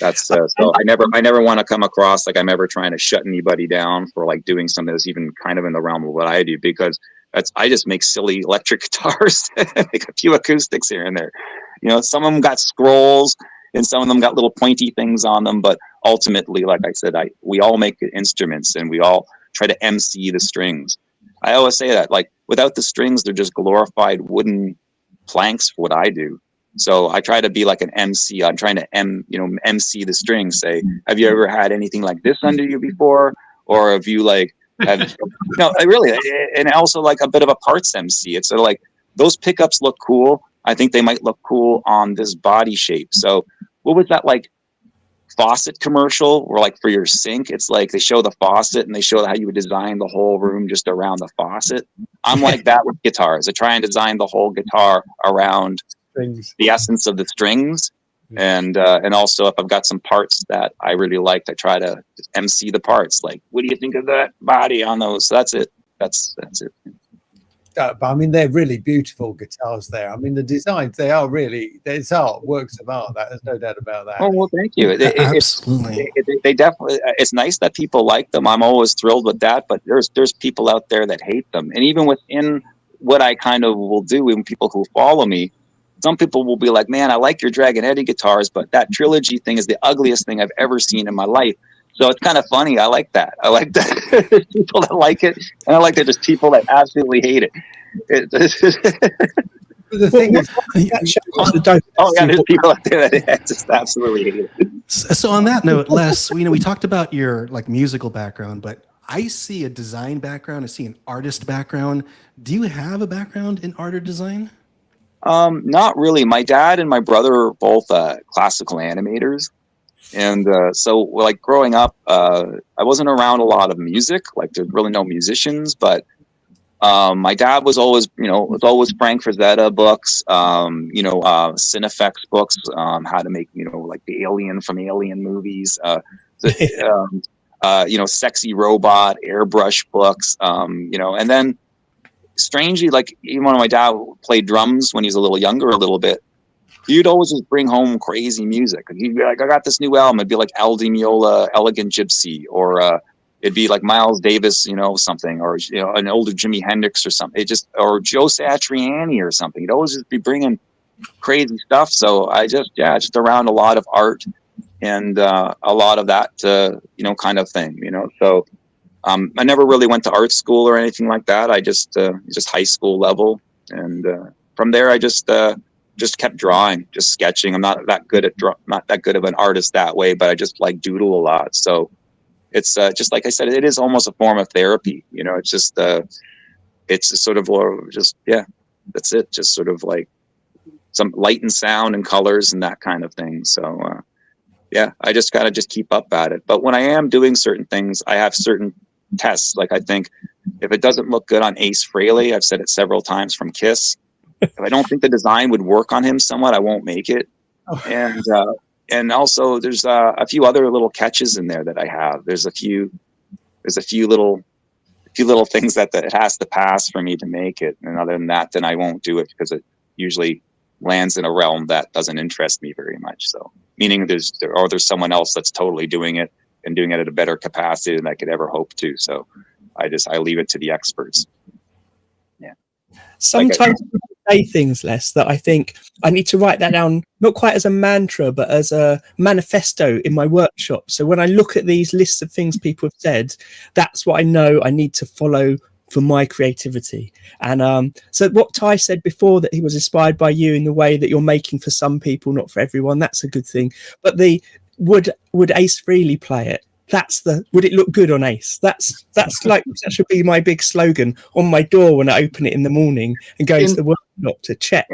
that's, so I never want to come across like I'm ever trying to shut anybody down for like doing something that's even kind of in the realm of what I do, because I just make silly electric guitars, make a few acoustics here and there. Some of them got scrolls and some of them got little pointy things on them, but ultimately, like I said, we all make instruments and we all try to MC the strings. I always say that, like, without the strings, they're just glorified wooden planks for what I do. So I try to be like an MC. I'm trying to MC the strings. Say, have you ever had anything like this under you before? Or have you no, really, and also like a bit of a parts MC. It's sort of like those pickups look cool. I think they might look cool on this body shape. So what was that like faucet commercial or like for your sink? It's like they show the faucet and they show how you would design the whole room just around the faucet. I'm like that with guitars. I try and design the whole guitar around strings, the essence of the strings. And also if I've got some parts that I really liked, I try to MC the parts. Like, what do you think of that body on those? So that's it. That's it. But I mean, they're really beautiful guitars there. I mean, the designs, it's art, works of art. There's no doubt about that. Oh, well, thank you. Absolutely. They definitely, it's nice that people like them. I'm always thrilled with that, but there's people out there that hate them. And even within what I kind of will do, even people who follow me, some people will be like, man, I like your Dragon Eddie guitars, but that trilogy thing is the ugliest thing I've ever seen in my life. So it's kind of funny. I like that. I like that. There's people that like it, and I like that there's people that absolutely hate it. The thing is, there's people out there that just absolutely hate it. So on that note, Les, we talked about your like musical background, but I see a design background. I see an artist background. Do you have a background in art or design? Not really. My dad and my brother are both classical animators. And so like growing up, I wasn't around a lot of music, like there's really no musicians, but my dad was always, Frank Frazetta books, Cinefex books, how to make, like the Alien from Alien movies, sexy robot airbrush books, and then strangely, like even when my dad played drums when he was a little younger, a little bit, he'd always just bring home crazy music. He'd be like, I got this new album. It'd be like Al Di Meola, Elegant Gypsy, or it'd be like Miles Davis, something, or an older Jimi Hendrix or something. Or Joe Satriani or something. He'd always just be bringing crazy stuff. So I just around a lot of art and a lot of that, kind of thing, So I never really went to art school or anything like that. I just high school level, and from there I just kept drawing, just sketching. I'm not that good at not that good of an artist that way, but I just like doodle a lot. So it's just like I said, it is almost a form of therapy. It's just sort of just that's it. Just sort of like some light and sound and colors and that kind of thing. So I just gotta just keep up at it. But when I am doing certain things, I have certain tests. Like I think if it doesn't look good on Ace Frehley, I've said it several times from Kiss. If I don't think the design would work on him somewhat, I won't make it. And also there's a few other little catches in there that I have. There's a few little things that it has to pass for me to make it. And other than that, then I won't do it because it usually lands in a realm that doesn't interest me very much. So meaning there's someone else that's totally doing it and doing it at a better capacity than I could ever hope to. So I leave it to the experts. Yeah. Sometimes people say things, Les, that I think I need to write that down, not quite as a mantra, but as a manifesto in my workshop. So when I look at these lists of things people have said, that's what I know I need to follow for my creativity. And so what Ty said before, that he was inspired by you in the way that you're making for some people, not for everyone, that's a good thing. But would Ace Frehley play it? Would it look good on Ace? That's like, that should be my big slogan on my door when I open it in the morning and go into the workshop to check.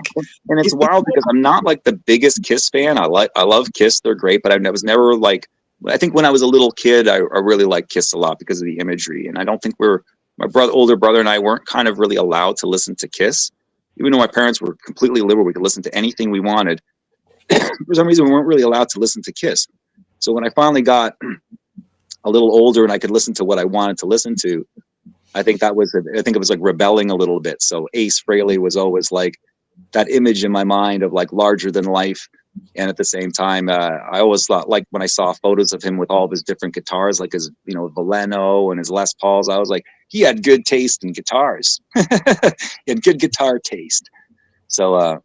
And it's wild because I'm not like the biggest Kiss fan. I love Kiss, they're great, but I was never like, I think when I was a little kid, I really liked Kiss a lot because of the imagery. And I don't think my older brother and I weren't kind of really allowed to listen to Kiss, even though my parents were completely liberal. We could listen to anything we wanted. For some reason, we weren't really allowed to listen to Kiss. So when I finally got a little older and I could listen to what I wanted to listen to, I think it was like rebelling a little bit. So Ace Frehley was always like that image in my mind of like larger than life. And at the same time, I always thought, like when I saw photos of him with all of his different guitars, like his, Valeno and his Les Pauls, I was like, he had good taste in guitars. He had good guitar taste. So I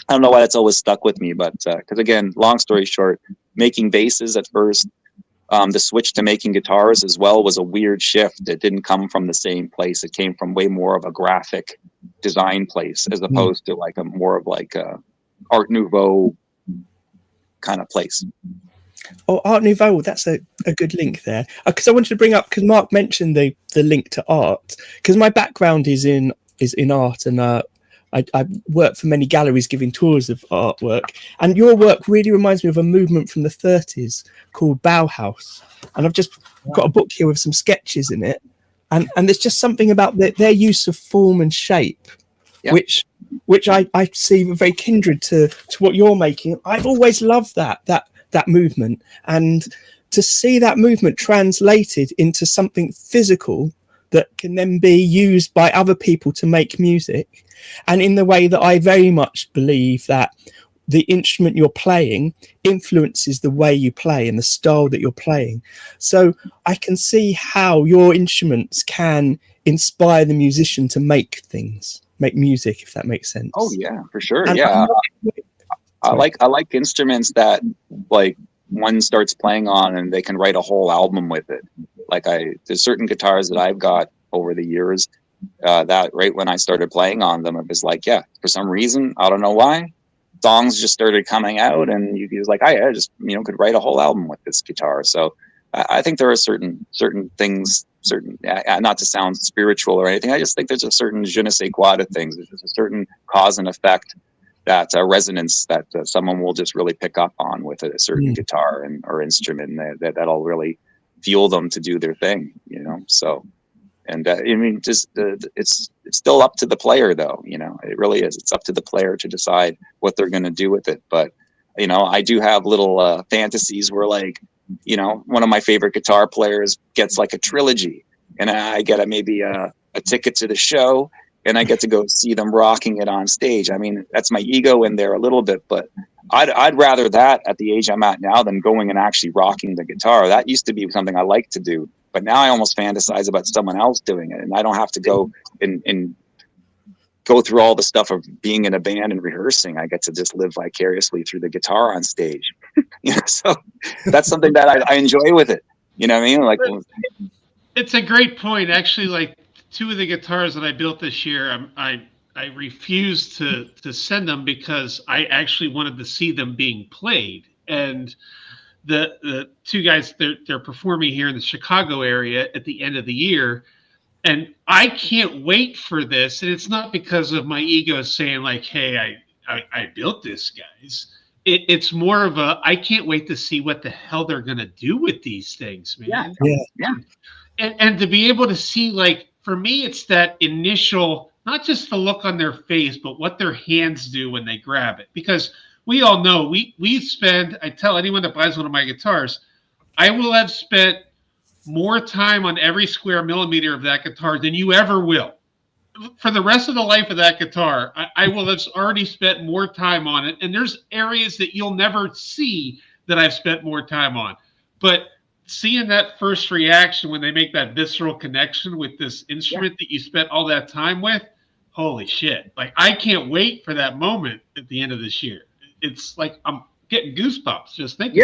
don't know why that's always stuck with me, but because again, long story short, making basses at first, the switch to making guitars as well was a weird shift. It didn't come from the same place. It came from way more of a graphic design place as opposed to like more of like a Art Nouveau kind of place. Oh, Art Nouveau, that's a good link there. Because I wanted to bring up, because Mark mentioned the link to art, because my background is in art, and I work for many galleries giving tours of artwork, and your work really reminds me of a movement from the 30s called Bauhaus. And I've just got a book here with some sketches in it, and there's just something about their use of form and shape, which I see very kindred to what you're making. I've always loved that movement, and to see that movement translated into something physical that can then be used by other people to make music. And in the way that I very much believe that the instrument you're playing influences the way you play and the style that you're playing. So I can see how your instruments can inspire the musician to make music, if that makes sense. Oh yeah, for sure. And yeah. I like instruments that like one starts playing on and they can write a whole album with it. Like there's certain guitars that I've got over the years that right when I started playing on them, it was like, for some reason, I don't know why, songs just started coming out, and he was like, I just could write a whole album with this guitar. So I think there are certain things, not to sound spiritual or anything, I just think there's a certain je ne sais quoi to things. There's just a certain cause and effect, that resonance that someone will just really pick up on with a certain guitar or instrument that'll really fuel them to do their thing, So, and I mean, just it's still up to the player, though. It really is. It's up to the player to decide what they're going to do with it. But I do have little fantasies where, like, one of my favorite guitar players gets like a trilogy, and I get maybe a ticket to the show, and I get to go see them rocking it on stage. I mean, that's my ego in there a little bit, but I'd rather that at the age I'm at now than going and actually rocking the guitar. That used to be something I liked to do, but now I almost fantasize about someone else doing it, and I don't have to go and go through all the stuff of being in a band and rehearsing. I get to just live vicariously through the guitar on stage. So that's something that I enjoy with it. You know what I mean? Like, it's a great point. Actually, like 2 of the guitars that I built this year, I refused to send them because I actually wanted to see them being played. And the 2 guys, they're performing here in the Chicago area at the end of the year. And I can't wait for this. And it's not because of my ego saying like, hey, I built this, guys. It's more of a, I can't wait to see what the hell they're going to do with these things, man. Yeah. And to be able to see, like, for me, it's that initial, not just the look on their face, but what their hands do when they grab it. Because we all know, we spend, I tell anyone that buys one of my guitars, I will have spent more time on every square millimeter of that guitar than you ever will. For the rest of the life of that guitar, I will have already spent more time on it. And there's areas that you'll never see that I've spent more time on. But seeing that first reaction when they make that visceral connection with this instrument that you spent all that time with, holy shit. Like, I can't wait for that moment at the end of this year. It's like I'm getting goosebumps just thinking.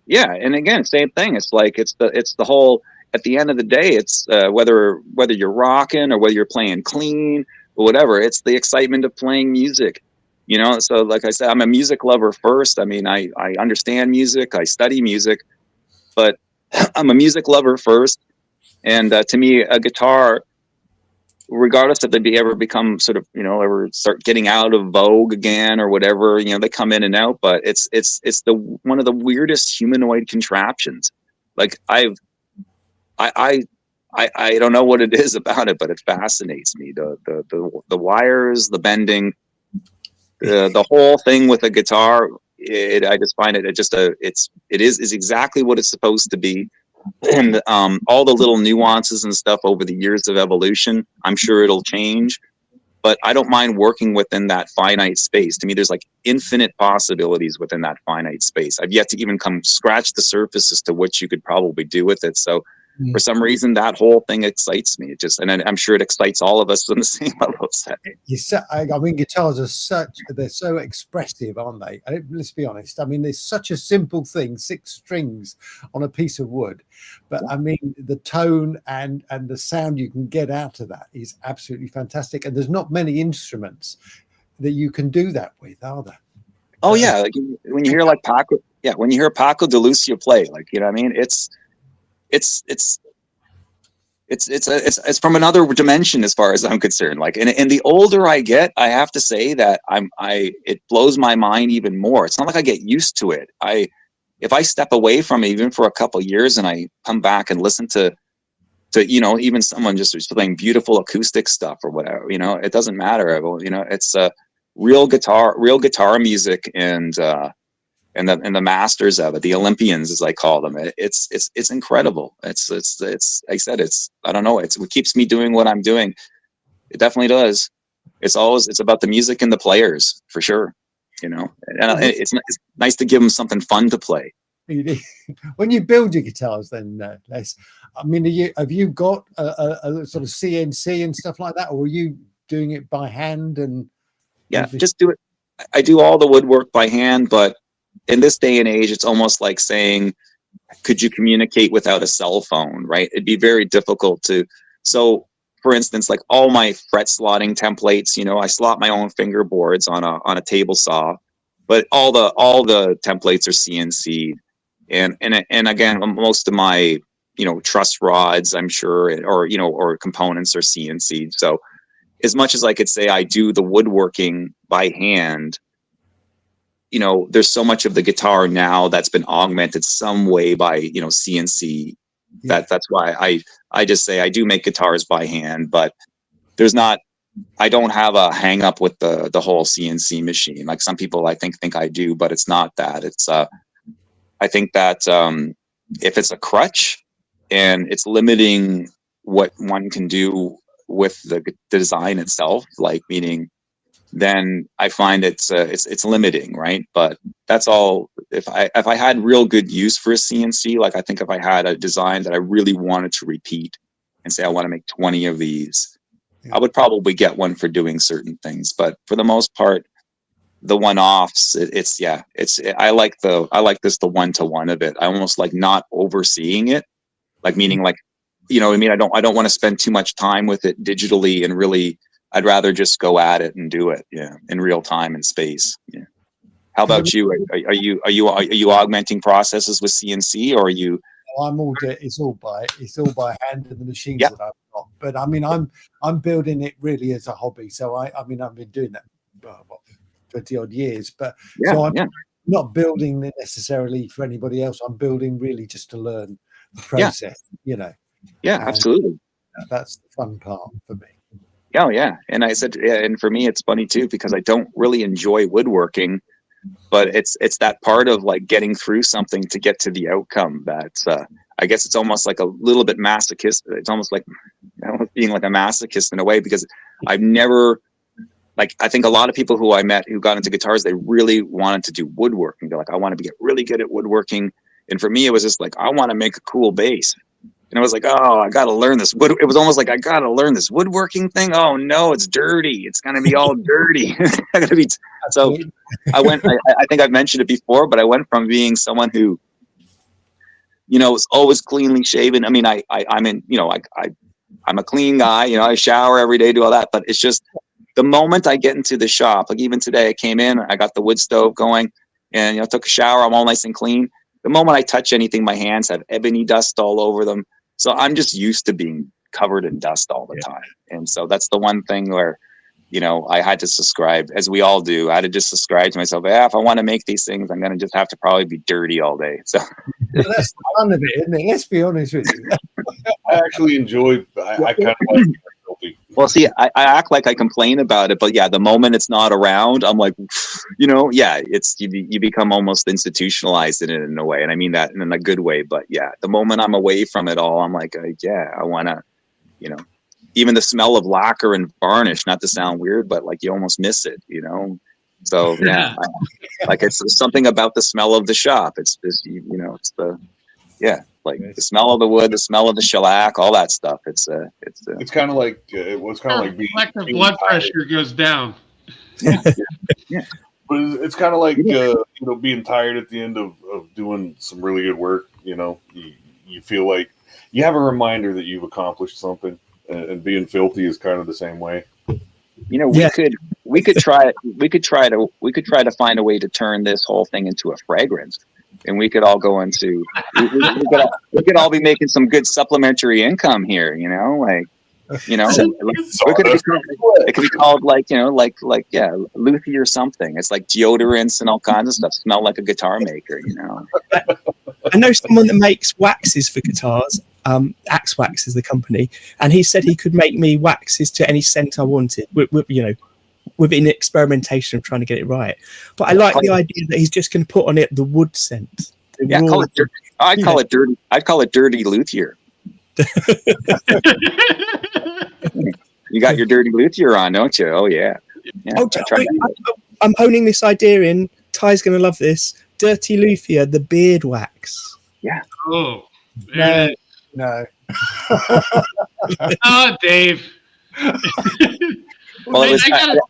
Yeah. And again, same thing. It's like it's the whole. At the end of the day, it's whether you're rocking or whether you're playing clean or whatever. It's the excitement of playing music, you know. So, like I said, I'm a music lover first. I mean, I understand music, I study music, but I'm a music lover first. And to me, a guitar, regardless if they ever become sort of, you know, ever start getting out of vogue again or whatever, you know, they come in and out. But it's the one of the weirdest humanoid contraptions. Like I don't know what it is about it, but it fascinates me. The wires, the bending, the whole thing with a guitar. I just find it is exactly what it's supposed to be. And all the little nuances and stuff over the years of evolution, I'm sure it'll change. But I don't mind working within that finite space. To me, there's like infinite possibilities within that finite space. I've yet to even come scratch the surface as to what you could probably do with it. So for some reason, that whole thing excites me. And I'm sure it excites all of us on the same level. I mean, guitars are they're so expressive, aren't they? Let's be honest. I mean, there's such a simple thing, 6 strings on a piece of wood. But I mean, the tone and the sound you can get out of that is absolutely fantastic. And there's not many instruments that you can do that with, are there? Oh, yeah. Like when you hear like Paco, when you hear Paco de Lucia play, like, you know what I mean? It's from another dimension as far as I'm concerned. Like, and the older I get, I have to say that it blows my mind even more. It's not like I get used to it. If I step away from it even for a couple of years and I come back and listen to, you know, even someone just playing beautiful acoustic stuff or whatever, you know, it doesn't matter. You know, it's real guitar music, and the masters of it, the Olympians, as I call them. It's incredible. It's like I said, I don't know. It's what keeps me doing what I'm doing. It definitely does. It's about the music and the players, for sure. You know, and it's nice to give them something fun to play. When you build your guitars, then Les, I mean, have you got a sort of CNC and stuff like that, or are you doing it by hand? And just do it. I do all the woodwork by hand, but in this day and age, it's almost like saying, could you communicate without a cell phone, right? It'd be very difficult to. So, for instance, like all my fret slotting templates, you know, I slot my own fingerboards on a table saw, but all the templates are CNC'd. And again, most of my, you know, truss rods, I'm sure, or components are CNC'd. So as much as I could say I do the woodworking by hand, you know, there's so much of the guitar now that's been augmented some way by, you know, CNC. That's why I just say I do make guitars by hand, but I don't have a hang up with the whole CNC machine. Like some people I think I do, but it's not that. It's I think that if it's a crutch and it's limiting what one can do with the design itself, like meaning, then I find it's limiting, right? But that's all. If I had real good use for a CNC, like I think if I had a design that I really wanted to repeat and say I want to make 20 of these, I would probably get one for doing certain things, but for the most part, the one-offs, I like this the one-to-one of it. I almost like not overseeing it, like meaning like, you know what I mean? I don't want to spend too much time with it digitally, and really I'd rather just go at it and do it, in real time and space. Yeah. How about you? Are you augmenting processes with CNC, or are you? It's all by hand and the machines that I've got. But I mean, I'm building it really as a hobby. So I mean, I've been doing that 20 odd years. But so I'm not building it necessarily for anybody else. I'm building really just to learn the process. Yeah, absolutely. That's the fun part for me. Oh yeah, and I said, and for me, it's funny too because I don't really enjoy woodworking. But it's that part of like getting through something to get to the outcome that's I guess it's almost like a little bit masochistic. It's almost like being like a masochist in a way, because I've never, like, I think a lot of people who I met who got into guitars, they really wanted to do woodworking. They're like, I want to get really good at woodworking. And for me, it was just like, I want to make a cool bass. And I was like, oh, I got to learn this. It was almost like, I got to learn this woodworking thing. Oh, no, it's dirty. It's going to be all dirty. So I think I've mentioned it before, but I went from being someone who, was always cleanly shaven. I mean, I'm a clean guy. I shower every day, do all that. But it's just the moment I get into the shop, like even today, I came in, I got the wood stove going and, took a shower. I'm all nice and clean. The moment I touch anything, my hands have ebony dust all over them. So I'm just used to being covered in dust all the time. And so that's the one thing where, I had to subscribe, as we all do. I had to just subscribe to myself. If I want to make these things, I'm going to just have to probably be dirty all day. So that's the fun of it, isn't it? Let's be honest with you. I actually enjoy. I kind of like filthy. Well, see, I act like I complain about it, but the moment it's not around, I'm like, it's you become almost institutionalized in it in a way, and I mean that in a good way. But the moment I'm away from it all, I'm like, I want to, even the smell of lacquer and varnish. Not to sound weird, but like you almost miss it, So like it's something about the smell of the shop. It's this, it's the like the smell of the wood, the smell of the shellac, all that stuff. It's kind of like it was kind of like being collective blood pressure goes down. But it's kind of like being tired at the end of doing some really good work. You feel like you have a reminder that you've accomplished something, and being filthy is kind of the same way. We could try to find a way to turn this whole thing into a fragrance, and we could all go into we could all be making some good supplementary income here, it could be called like luthier or something. It's like deodorants and all kinds of stuff. Smell like a guitar maker, I know someone that makes waxes for guitars. Axe Wax is the company, and he said he could make me waxes to any scent I wanted. Within experimentation of trying to get it right. But I like the idea that he's just going to put on it the wood scent. I'd call it dirty. I'd call it dirty luthier. You got your dirty luthier on, don't you? Oh yeah. I'm honing this idea in. Ty's going to love this. Dirty luthier, the beard wax. Yeah. Oh. No. Oh, Dave. Well, I gotta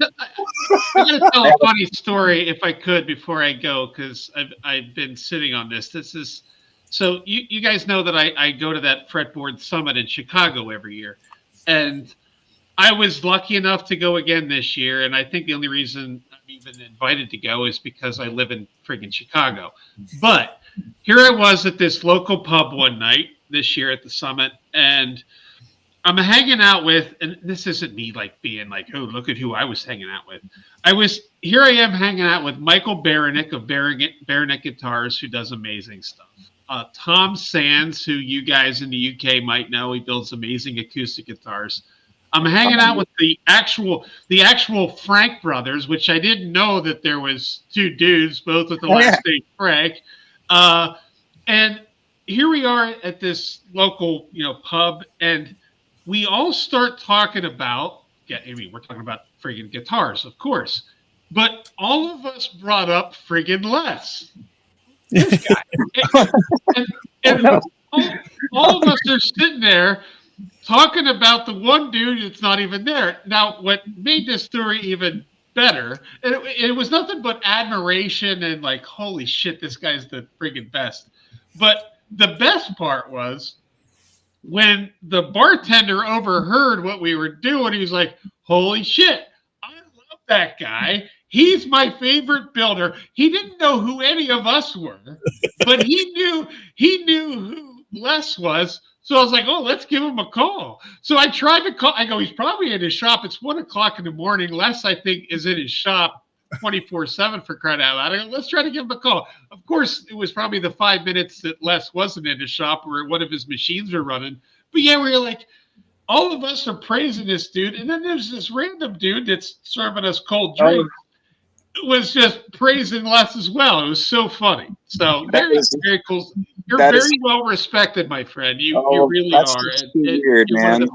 tell a funny story if I could before I go, because I've been sitting on this. This is so you guys know that I go to that fretboard summit in Chicago every year, and I was lucky enough to go again this year. And I think the only reason I'm even invited to go is because I live in friggin' Chicago. But here I was at this local pub one night this year at the summit, and I'm hanging out with, and this isn't me like being like, oh, look at who I was hanging out with. Here I am hanging out with Michael Baranick of Baranick Guitars, who does amazing stuff. Tom Sands, who you guys in the UK might know, he builds amazing acoustic guitars. I'm hanging out with the actual Frank brothers, which I didn't know that there was two dudes, both with the last name Frank. And here we are at this local, pub, and we all start talking about, we're talking about friggin' guitars, of course, but all of us brought up friggin' Les. This guy. and all of us are sitting there, talking about the one dude that's not even there. Now, what made this story even better, and it was nothing but admiration and like, holy shit, this guy's the friggin' best. But the best part was when the bartender overheard what we were doing, he was like, holy shit, I love that guy. He's my favorite builder. He didn't know who any of us were, but he knew who Les was. So I was like, oh, let's give him a call. So I tried to call. I go, he's probably in his shop. It's 1 o'clock in the morning. Les, I think, is in his shop 24/7 for crying out loud. I go, let's try to give him a call. Of course, it was probably the 5 minutes that Les wasn't in his shop where one of his machines were running. But yeah, we were like, all of us are praising this dude. And then there's this random dude that's serving us cold drinks. Was just praising Les as well. It was so funny. So very cool. You're very well respected, my friend. You really are. Weird, man.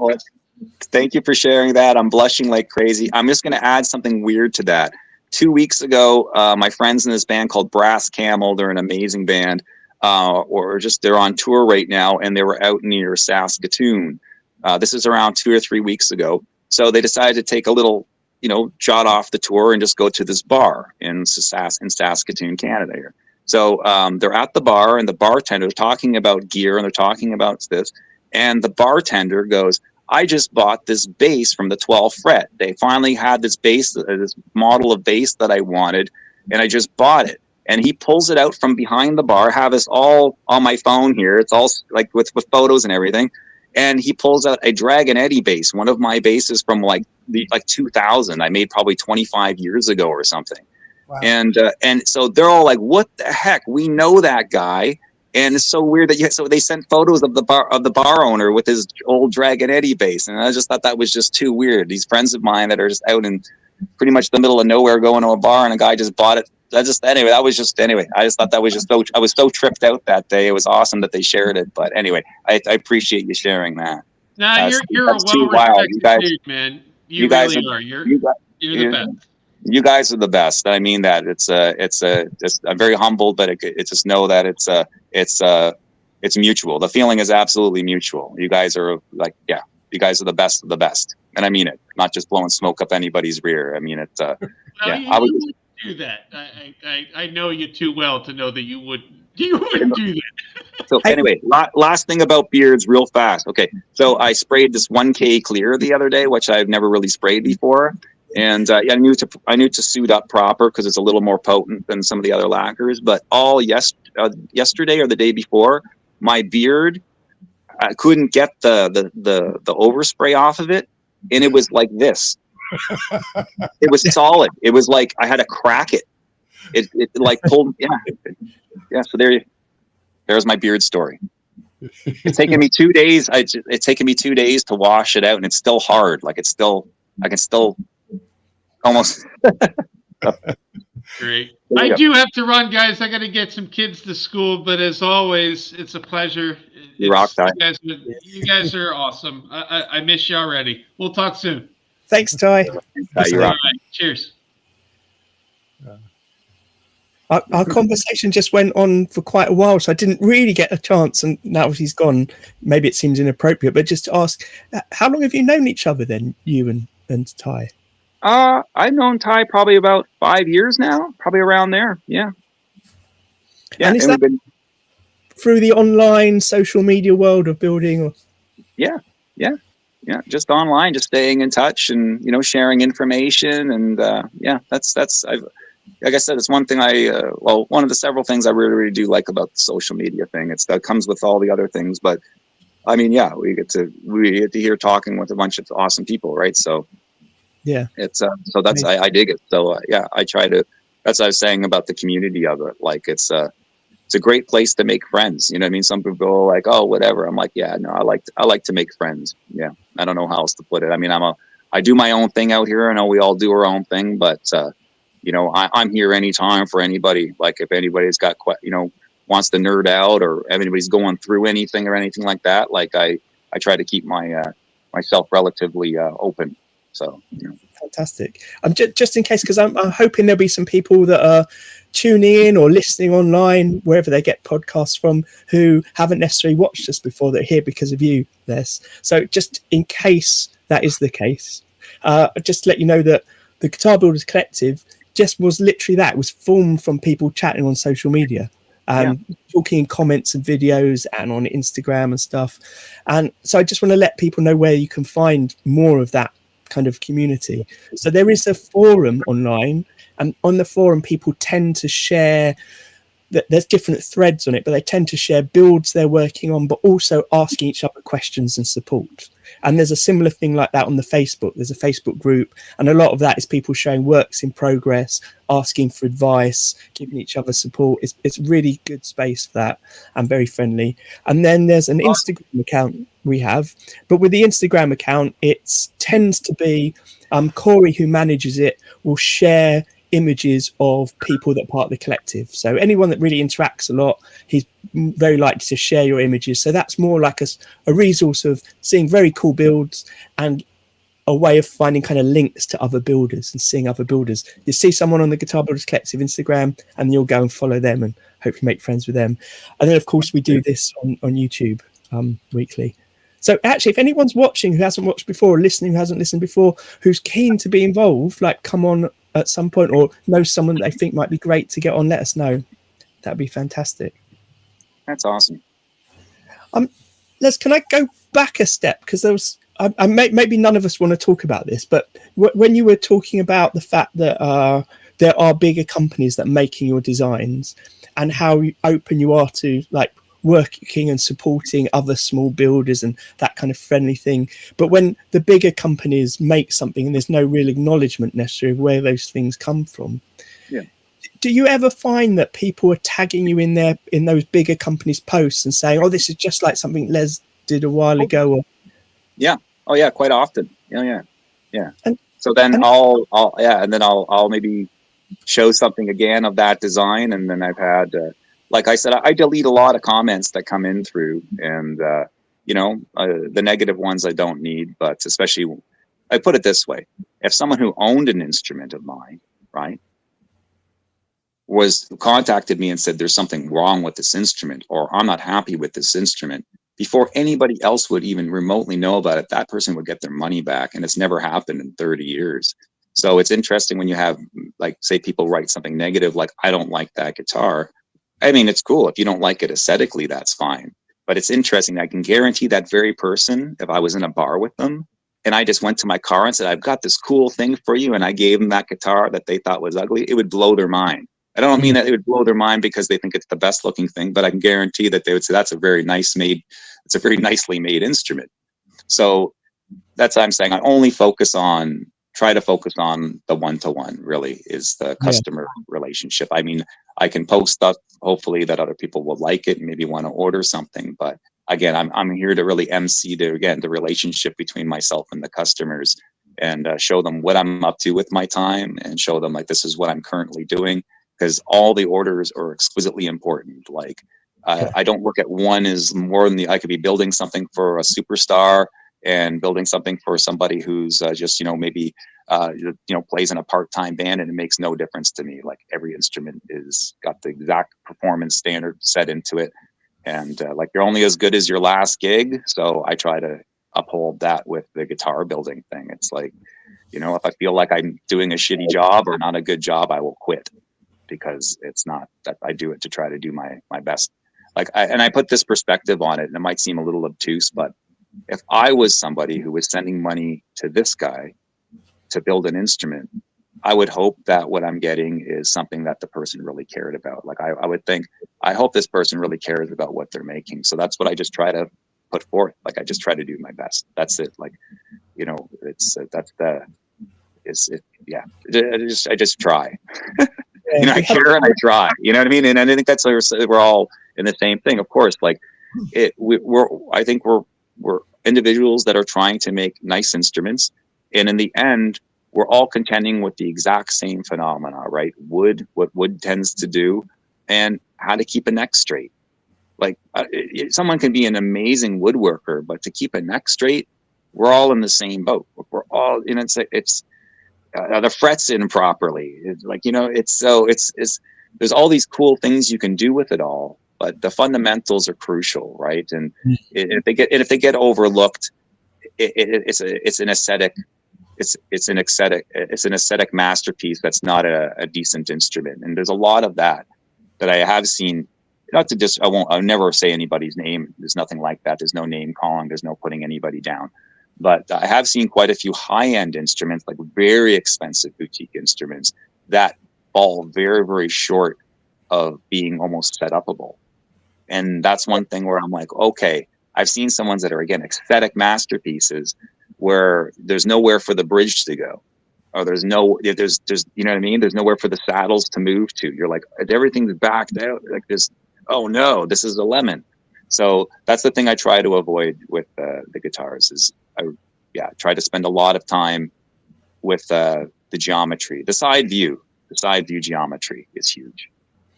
Thank you for sharing that. I'm blushing like crazy. I'm just going to add something weird to that. 2 weeks ago, my friends in this band called Brass Camel, they're an amazing band, they're on tour right now, and they were out near Saskatoon. This is around 2 or 3 weeks ago. So they decided to take a little, jot off the tour and just go to this bar in Saskatoon, Canada here. So they're at the bar, and the bartender's talking about gear, and they're talking about this. And the bartender goes, I just bought this bass from the 12th fret. They finally had this bass, this model of bass that I wanted, and I just bought it. And he pulls it out from behind the bar. I have this all on my phone here. It's all like with photos and everything. And he pulls out a Dragon Eddie bass, one of my basses from like 2000. I made probably 25 years ago or something. Wow. And so they're all like, "What the heck? We know that guy." And it's so weird that so they sent photos of the bar owner with his old Dragon Eddie bass, and I just thought that was just too weird. These friends of mine that are just out in pretty much the middle of nowhere going to a bar, and a guy just bought it. I just thought that was just I was so tripped out that day. It was awesome that they shared it, but anyway, I appreciate you sharing that. Nah, you're a well-respected dude, man. You guys really are. You're the best. You guys are the best. I mean that. I'm very humbled, but it's just know that it's mutual. The feeling is absolutely mutual. You guys are you guys are the best of the best, and I mean it. Not just blowing smoke up anybody's rear. I mean it. I would do that. I know you too well to know that you would do that. So anyway, last thing about beards, real fast. Okay, so I sprayed this 1K clear the other day, which I've never really sprayed before. And I knew to suit up proper because it's a little more potent than some of the other lacquers. But yesterday or the day before, my beard, I couldn't get the overspray off of it, and it was like this. It was solid. It was like I had to crack it. It like pulled. Yeah. So there's my beard story. It's taken me 2 days. It's taken me 2 days to wash it out, and it's still hard. Like I can still. Almost. Great. I do have to run, guys. I got to get some kids to school, but as always, it's a pleasure. You guys are awesome. I miss you already. We'll talk soon. Thanks, Ty. All right. Cheers. Our conversation just went on for quite a while, so I didn't really get a chance. And now he's gone, maybe it seems inappropriate, but just to ask, how long have you known each other then, you and Ty? I've known Ty probably about 5 years now, probably around there. Yeah. And is that through the online social media world of building? Or? Yeah. Just online, just staying in touch and, sharing information. And, that's, like I said, it's one thing one of the several things I really, really do like about the social media thing. That comes with all the other things, but I mean, we get to hear talking with a bunch of awesome people. Right. So, yeah, it's so that's I dig it. So I try to. That's what I was saying about the community of it. Like it's a great place to make friends. You know what I mean? Some people go like, oh, whatever. I'm like, yeah, no, I like to make friends. Yeah, I don't know how else to put it. I mean, I do my own thing out here. I know we all do our own thing, but I'm here anytime for anybody. Like if anybody's got wants to nerd out or if anybody's going through anything or anything like that, like I try to keep myself relatively open. So, Fantastic. Just in case, because I'm hoping there'll be some people that are tuning in or listening online, wherever they get podcasts from, who haven't necessarily watched us before. They're here because of you, Les. So just in case that is the case, just to let you know that the Guitar Builders Collective just was literally that. It was formed from people chatting on social media and talking in comments and videos and on Instagram and stuff. And so I just want to let people know where you can find more of that kind of community. So there is a forum online, and on the forum people tend to share that there's different threads on it, but they tend to share builds they're working on, but also asking each other questions and support. And there's a similar thing like that on the Facebook. There's a Facebook group, and a lot of that is people showing works in progress, asking for advice, giving each other support. It's really good space for that and very friendly. And then there's an Instagram account we have, but with the Instagram account, it tends to be Corey, who manages it, will share images of people that are part of the collective. So anyone that really interacts a lot, he's very likely to share your images. So that's more like a resource of seeing very cool builds and a way of finding kind of links to other builders and seeing other builders. You see someone on the Guitar Builders Collective Instagram and you'll go and follow them and hopefully make friends with them. And then of course we do this on YouTube weekly. So actually, if anyone's watching who hasn't watched before, or listening who hasn't listened before, who's keen to be involved, like come on at some point, or knows someone that they think might be great to get on, let us know. That'd be fantastic. That's awesome. Les, can I go back a step? Because there was, maybe none of us want to talk about this, but when you were talking about the fact that there are bigger companies that are making your designs and how open you are to like working and supporting other small builders and that kind of friendly thing, but when the bigger companies make something and there's no real acknowledgement necessarily of where those things come from, do you ever find that people are tagging you in those bigger companies' posts and saying, "Oh, this is just like something Les did a while ago"? Or... Quite often. Yeah. And so then I'll maybe show something again of that design, and then I've had. Like I said, I delete a lot of comments that come in through, and the negative ones I don't need. But especially, I put it this way: if someone who owned an instrument of mine, right, contacted me and said there's something wrong with this instrument, or I'm not happy with this instrument, before anybody else would even remotely know about it, that person would get their money back, and it's never happened in 30 years. So it's interesting when you have, like, say, people write something negative, like "I don't like that guitar." I mean, it's cool. If you don't like it aesthetically, that's fine. But it's interesting. I can guarantee that very person, if I was in a bar with them and I just went to my car and said, "I've got this cool thing for you," and I gave them that guitar that they thought was ugly, it would blow their mind. I don't mean that it would blow their mind because they think it's the best looking thing, but I can guarantee that they would say, it's a very nicely made instrument. So that's what I'm saying. I only try to focus on the one-to-one, really, is the customer relationship. I mean, I can post stuff, hopefully, that other people will like it and maybe want to order something. But again, I'm here to really MC the relationship between myself and the customers, and show them what I'm up to with my time, and show them, like, this is what I'm currently doing, because all the orders are exquisitely important. Like, I don't look at one as more than I could be building something for a superstar and building something for somebody who's just, maybe, plays in a part-time band, and it makes no difference to me. Like, every instrument is got the exact performance standard set into it. And like, you're only as good as your last gig. So I try to uphold that with the guitar building thing. It's like, if I feel like I'm doing a shitty job or not a good job, I will quit, because it's not that I do it to try to do my best. Like, I put this perspective on it, and it might seem a little obtuse, but if I was somebody who was sending money to this guy to build an instrument, I would hope that what I'm getting is something that the person really cared about. Like, I would think, I hope this person really cares about what they're making. So that's what I just try to put forth. Like, I just try to do my best. That's it. Like, I just try. I care and I try. You know what I mean? And I think that's we're all in the same thing. Of course, like, I think we're individuals that are trying to make nice instruments, and in the end, we're all contending with the exact same phenomena, right? What wood tends to do, and how to keep a neck straight. Like, someone can be an amazing woodworker, but to keep a neck straight, we're all in the same boat. We're all, it's the frets in properly. It's like, there's all these cool things you can do with it all, but the fundamentals are crucial, right? And if they get overlooked, it's an aesthetic. It's an aesthetic masterpiece that's not a decent instrument. And there's a lot of that I have seen. Not to just, I'll never say anybody's name. There's nothing like that. There's no name calling. There's no putting anybody down. But I have seen quite a few high-end instruments, like very expensive boutique instruments, that fall very, very short of being almost set-upable. And that's one thing where I'm like, okay, I've seen some ones that are, again, aesthetic masterpieces where there's nowhere for the bridge to go. Or there's you know what I mean? There's nowhere for the saddles to move to. You're like, everything's backed out. Like this, oh no, this is a lemon. So that's the thing I try to avoid with the guitars is I try to spend a lot of time with the geometry. The side view geometry is huge.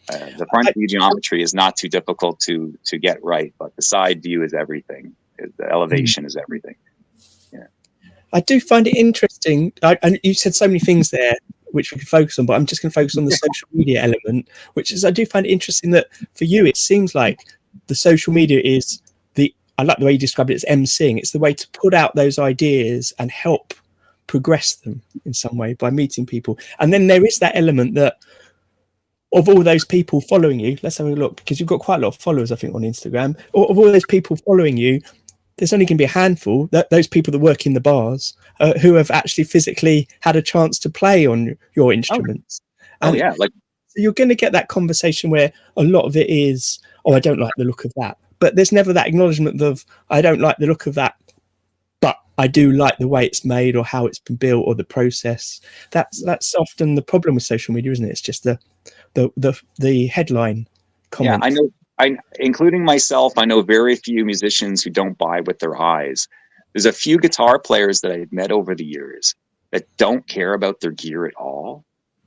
The front view geometry is not too difficult to get right, but the side view is everything. The elevation is everything. Yeah. I do find it interesting. And you said so many things there which we can focus on, but I'm just going to focus on the social media element, which is, I do find it interesting that for you, it seems like the social media is I like the way you described it as emceeing. It's the way to put out those ideas and help progress them in some way by meeting people. And then there is that element that of all those people following you, let's have a look, because you've got quite a lot of followers, I think, on Instagram. Of all those people following you, there's only going to be a handful, those people that work in the bars, who have actually physically had a chance to play on your instruments. So you're going to get that conversation where a lot of it is, oh, I don't like the look of that. But there's never that acknowledgement of, I don't like the look of that, but I do like the way it's made or how it's been built or the process. That's often the problem with social media, isn't it? It's just the headline comment. Yeah, including myself, I know very few musicians who don't buy with their eyes. There's a few guitar players that I've met over the years that don't care about their gear at all.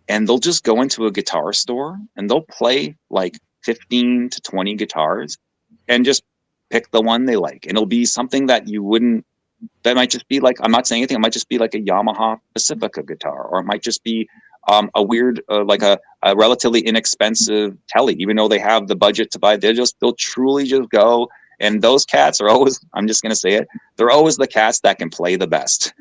And they'll just go into a guitar store and they'll play like 15 to 20 guitars and just pick the one they like. And it'll be something that that might just be like, I'm not saying anything, it might just be like a Yamaha Pacifica guitar, or it might just be a weird, like a relatively inexpensive Tele, even though they have the budget to buy. They'll truly just go. And those cats are always, I'm just going to say it, they're always the cats that can play the best.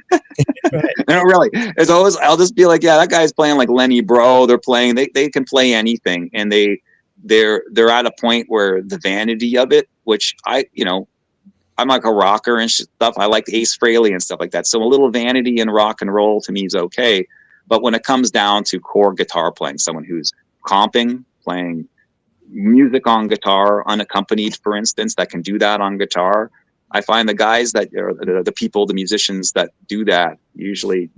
No, really. It's always, I'll just be like, yeah, that guy's playing like Lenny Bro. They're playing, they can play anything. And they're at a point where the vanity of it, which I'm like a rocker and stuff. I like Ace Frehley and stuff like that. So a little vanity in rock and roll to me is okay. But when it comes down to core guitar playing, someone who's comping, playing music on guitar, unaccompanied, for instance, that can do that on guitar, I find the guys that are the musicians that do that, usually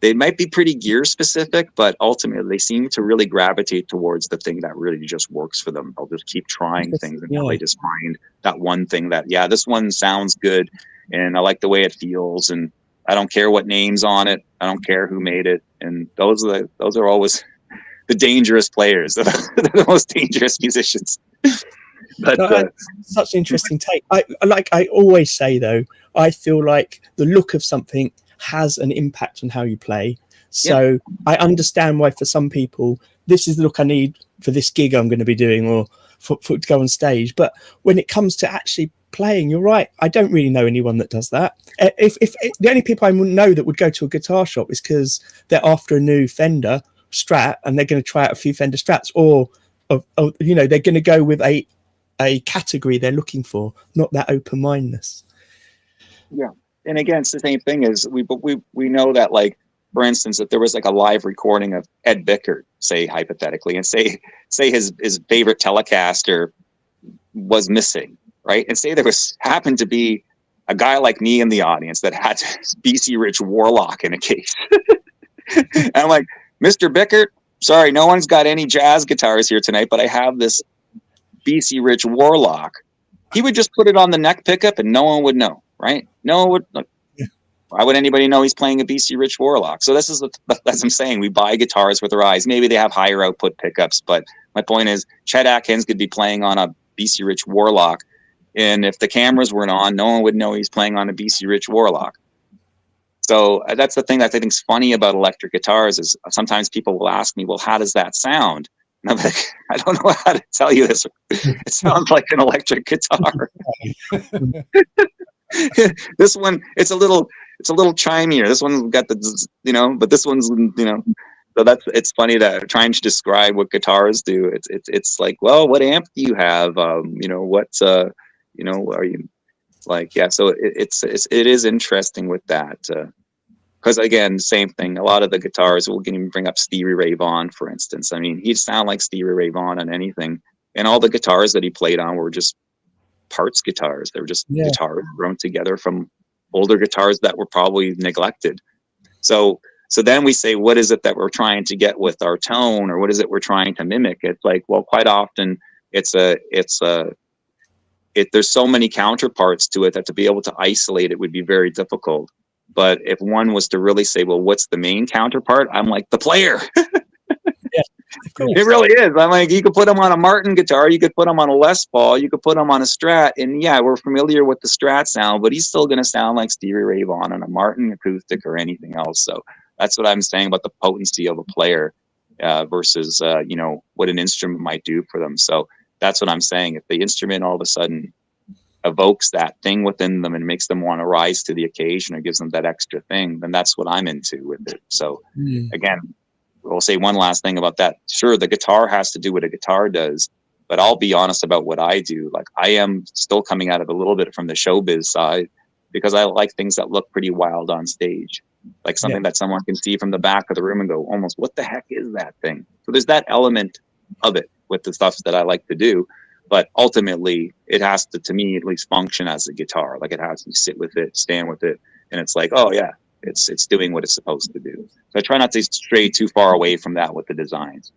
they might be pretty gear specific, but ultimately they seem to really gravitate towards the thing that really just works for them. They'll just keep trying things until they just find that one thing that, this one sounds good and I like the way it feels, and I don't care what name's on it. I don't care who made it. And those are always the dangerous players. They're the most dangerous musicians. But such an interesting take. I always say though, I feel like the look of something has an impact on how you play. So I understand why for some people this is the look I need for this gig I'm going to be doing, or for to go on stage. But when it comes to actually playing, you're right, I don't really know anyone that does that. If the only people I know that would go to a guitar shop is because they're after a new Fender Strat and they're going to try out a few Fender Strats, or they're going to go with a category they're looking for, not that open-mindedness. Yeah. And again, it's the same thing as we know that, like, for instance, if there was like a live recording of Ed Bickert, say hypothetically, and say his favorite Telecaster was missing, right? And say there happened to be a guy like me in the audience that had BC Rich Warlock in a case. And I'm like, Mr. Bickert, sorry, no one's got any jazz guitars here tonight, but I have this BC Rich Warlock. He would just put it on the neck pickup and no one would know, right? No one would. Why would anybody know he's playing a BC Rich Warlock? So this is as I'm saying, we buy guitars with our eyes. Maybe they have higher output pickups, but my point is, Chet Atkins could be playing on a BC Rich Warlock, and if the cameras weren't on, no one would know he's playing on a BC Rich Warlock. So that's the thing that I think is funny about electric guitars is sometimes people will ask me, well, how does that sound? And I'm like, I don't know how to tell you this. It sounds like an electric guitar. This one, it's a little chimier. This one's got the, but this one's, so it's funny to trying to describe what guitars do. It's like, well, what amp do you have? What's are you like? Yeah. So it is interesting with that. Because again, same thing. A lot of the guitars, we'll even bring up Stevie Ray Vaughan, for instance. I mean, he'd sound like Stevie Ray Vaughan on anything. And all the guitars that he played on were just parts guitars. They were just guitars thrown together from older guitars that were probably neglected. So then we say, what is it that we're trying to get with our tone, or what is it we're trying to mimic? It's like, well, quite often there's so many counterparts to it that to be able to isolate it would be very difficult. But if one was to really say, well, what's the main counterpart? I'm like, the player. It really is. I'm like, you could put them on a Martin guitar, you could put them on a Les Paul, you could put them on a Strat, and yeah, we're familiar with the Strat sound, but he's still going to sound like Stevie Ray Vaughan on a Martin acoustic or anything else. So that's what I'm saying about the potency of a player versus what an instrument might do for them. So that's what I'm saying. If the instrument all of a sudden evokes that thing within them and makes them want to rise to the occasion or gives them that extra thing, then that's what I'm into with it. So again, we'll say one last thing about that. Sure, the guitar has to do what a guitar does, but I'll be honest about what I do. Like, I am still coming at it a little bit from the showbiz side, because I like things that look pretty wild on stage, like something that someone can see from the back of the room and go, almost, what the heck is that thing? So there's that element of it with the stuff that I like to do. But ultimately, it has to me, at least, function as a guitar. Like, it has to sit with it, stand with it, and it's like, oh yeah, it's doing what it's supposed to do. So I try not to stray too far away from that with the designs.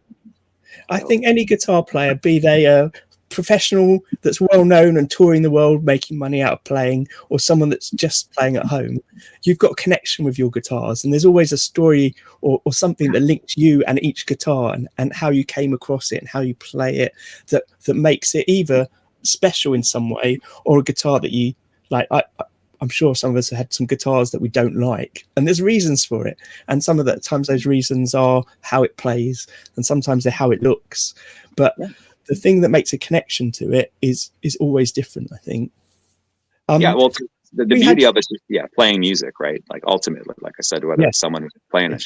I think any guitar player, be they a professional that's well known and touring the world, making money out of playing, or someone that's just playing at home, you've got a connection with your guitars, and there's always a story or something that links you and each guitar, and how you came across it and how you play it, that makes it either special in some way, or a guitar that you like. I'm sure some of us have had some guitars that we don't like, and there's reasons for it. And some of the times those reasons are how it plays, and sometimes they're how it looks. But the thing that makes a connection to it is always different, I think. Well, the beauty of it is playing music, right? Like, ultimately, like I said, whether it's someone who's playing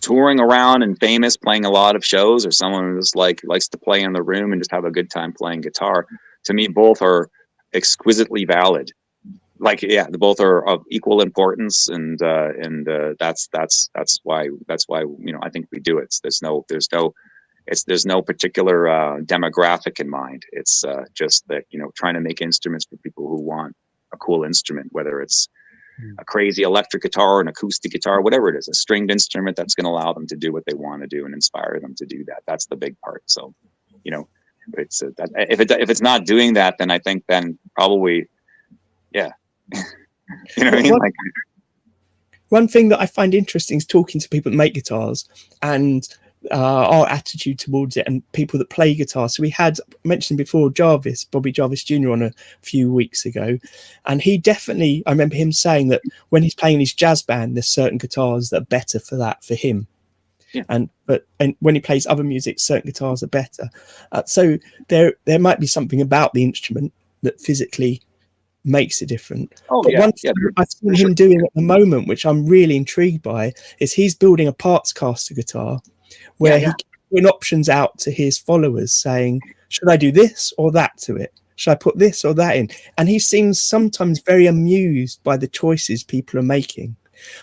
touring around and famous, playing a lot of shows, or someone who's likes to play in the room and just have a good time playing guitar, to me, both are exquisitely valid. Like, both are of equal importance, and that's why I think we do it. There's no particular demographic in mind. It's just that trying to make instruments for people who want a cool instrument, whether it's a crazy electric guitar, an acoustic guitar, whatever it is, a stringed instrument that's going to allow them to do what they want to do and inspire them to do that. That's the big part. So it's if it's not doing that, then I think probably you know what I mean? Like, one thing that I find interesting is talking to people that make guitars and our attitude towards it, and people that play guitar. So we had mentioned before Bobby Jarvis Jr. on a few weeks ago, and he definitely, I remember him saying that when he's playing his jazz band, there's certain guitars that are better for that for him. And when he plays other music, certain guitars are better. So there might be something about the instrument that physically makes it different. One thing I've seen him doing at the moment, which I'm really intrigued by, is he's building a parts caster guitar where he's putting options out to his followers saying, should I do this or that to it? Should I put this or that in? And he seems sometimes very amused by the choices people are making,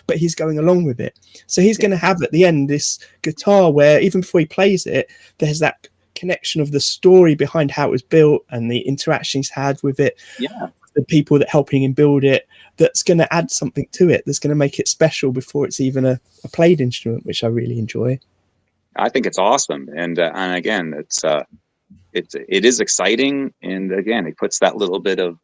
but he's going along with it. So he's going to have at the end this guitar where even before he plays it, there's that connection of the story behind how it was built and the interactions had with it. The people that helping him build it, that's going to add something to it, that's going to make it special before it's even a played instrument, which I really enjoy. I think it's awesome, and again, it is exciting, and again, it puts that little bit of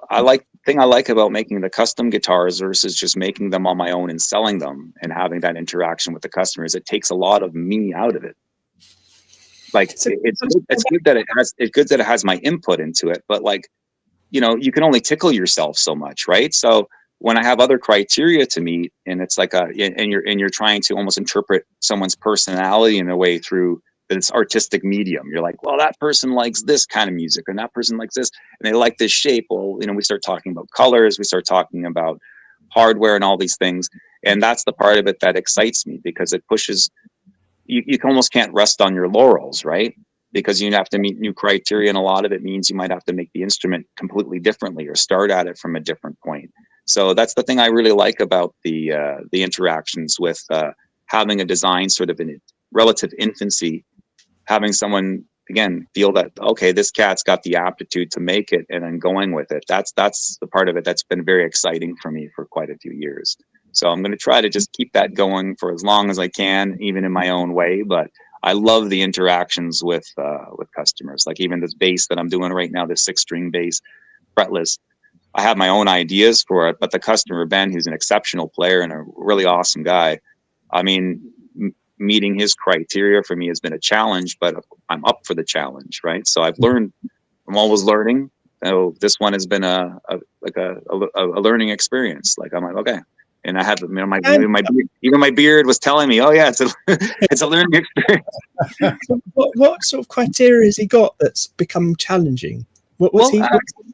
I like about making the custom guitars versus just making them on my own and selling them and having that interaction with the customers. It takes a lot of me out of it. Like, it's good that it has my input into it, but like, you can only tickle yourself so much, right? So when I have other criteria to meet, and it's like and you're trying to almost interpret someone's personality in a way through this artistic medium. You're like, well, that person likes this kind of music, and that person likes this, and they like this shape. Well, you know, we start talking about colors, we start talking about hardware and all these things. And that's the part of it that excites me, because it pushes, you almost can't rest on your laurels, right? Because you have to meet new criteria, and a lot of it means you might have to make the instrument completely differently or start at it from a different point. So that's the thing I really like about the interactions with having a design sort of in relative infancy, having someone, again, feel that, okay, this cat's got the aptitude to make it, and then going with it. That's the part of it that's been very exciting for me for quite a few years. So I'm going to try to just keep that going for as long as I can, even in my own way. But I love the interactions with customers. Like even this bass that I'm doing right now, this 6-string bass, fretless. I have my own ideas for it, but the customer, Ben, who's an exceptional player and a really awesome guy, I mean, meeting his criteria for me has been a challenge, but I'm up for the challenge, right? So I've learned, I'm always learning. So this one has been a learning experience. Like I'm like, okay. And I have, you know, even my beard was telling me, oh yeah, it's a learning experience. So what sort of criteria has he got that's become challenging? What's he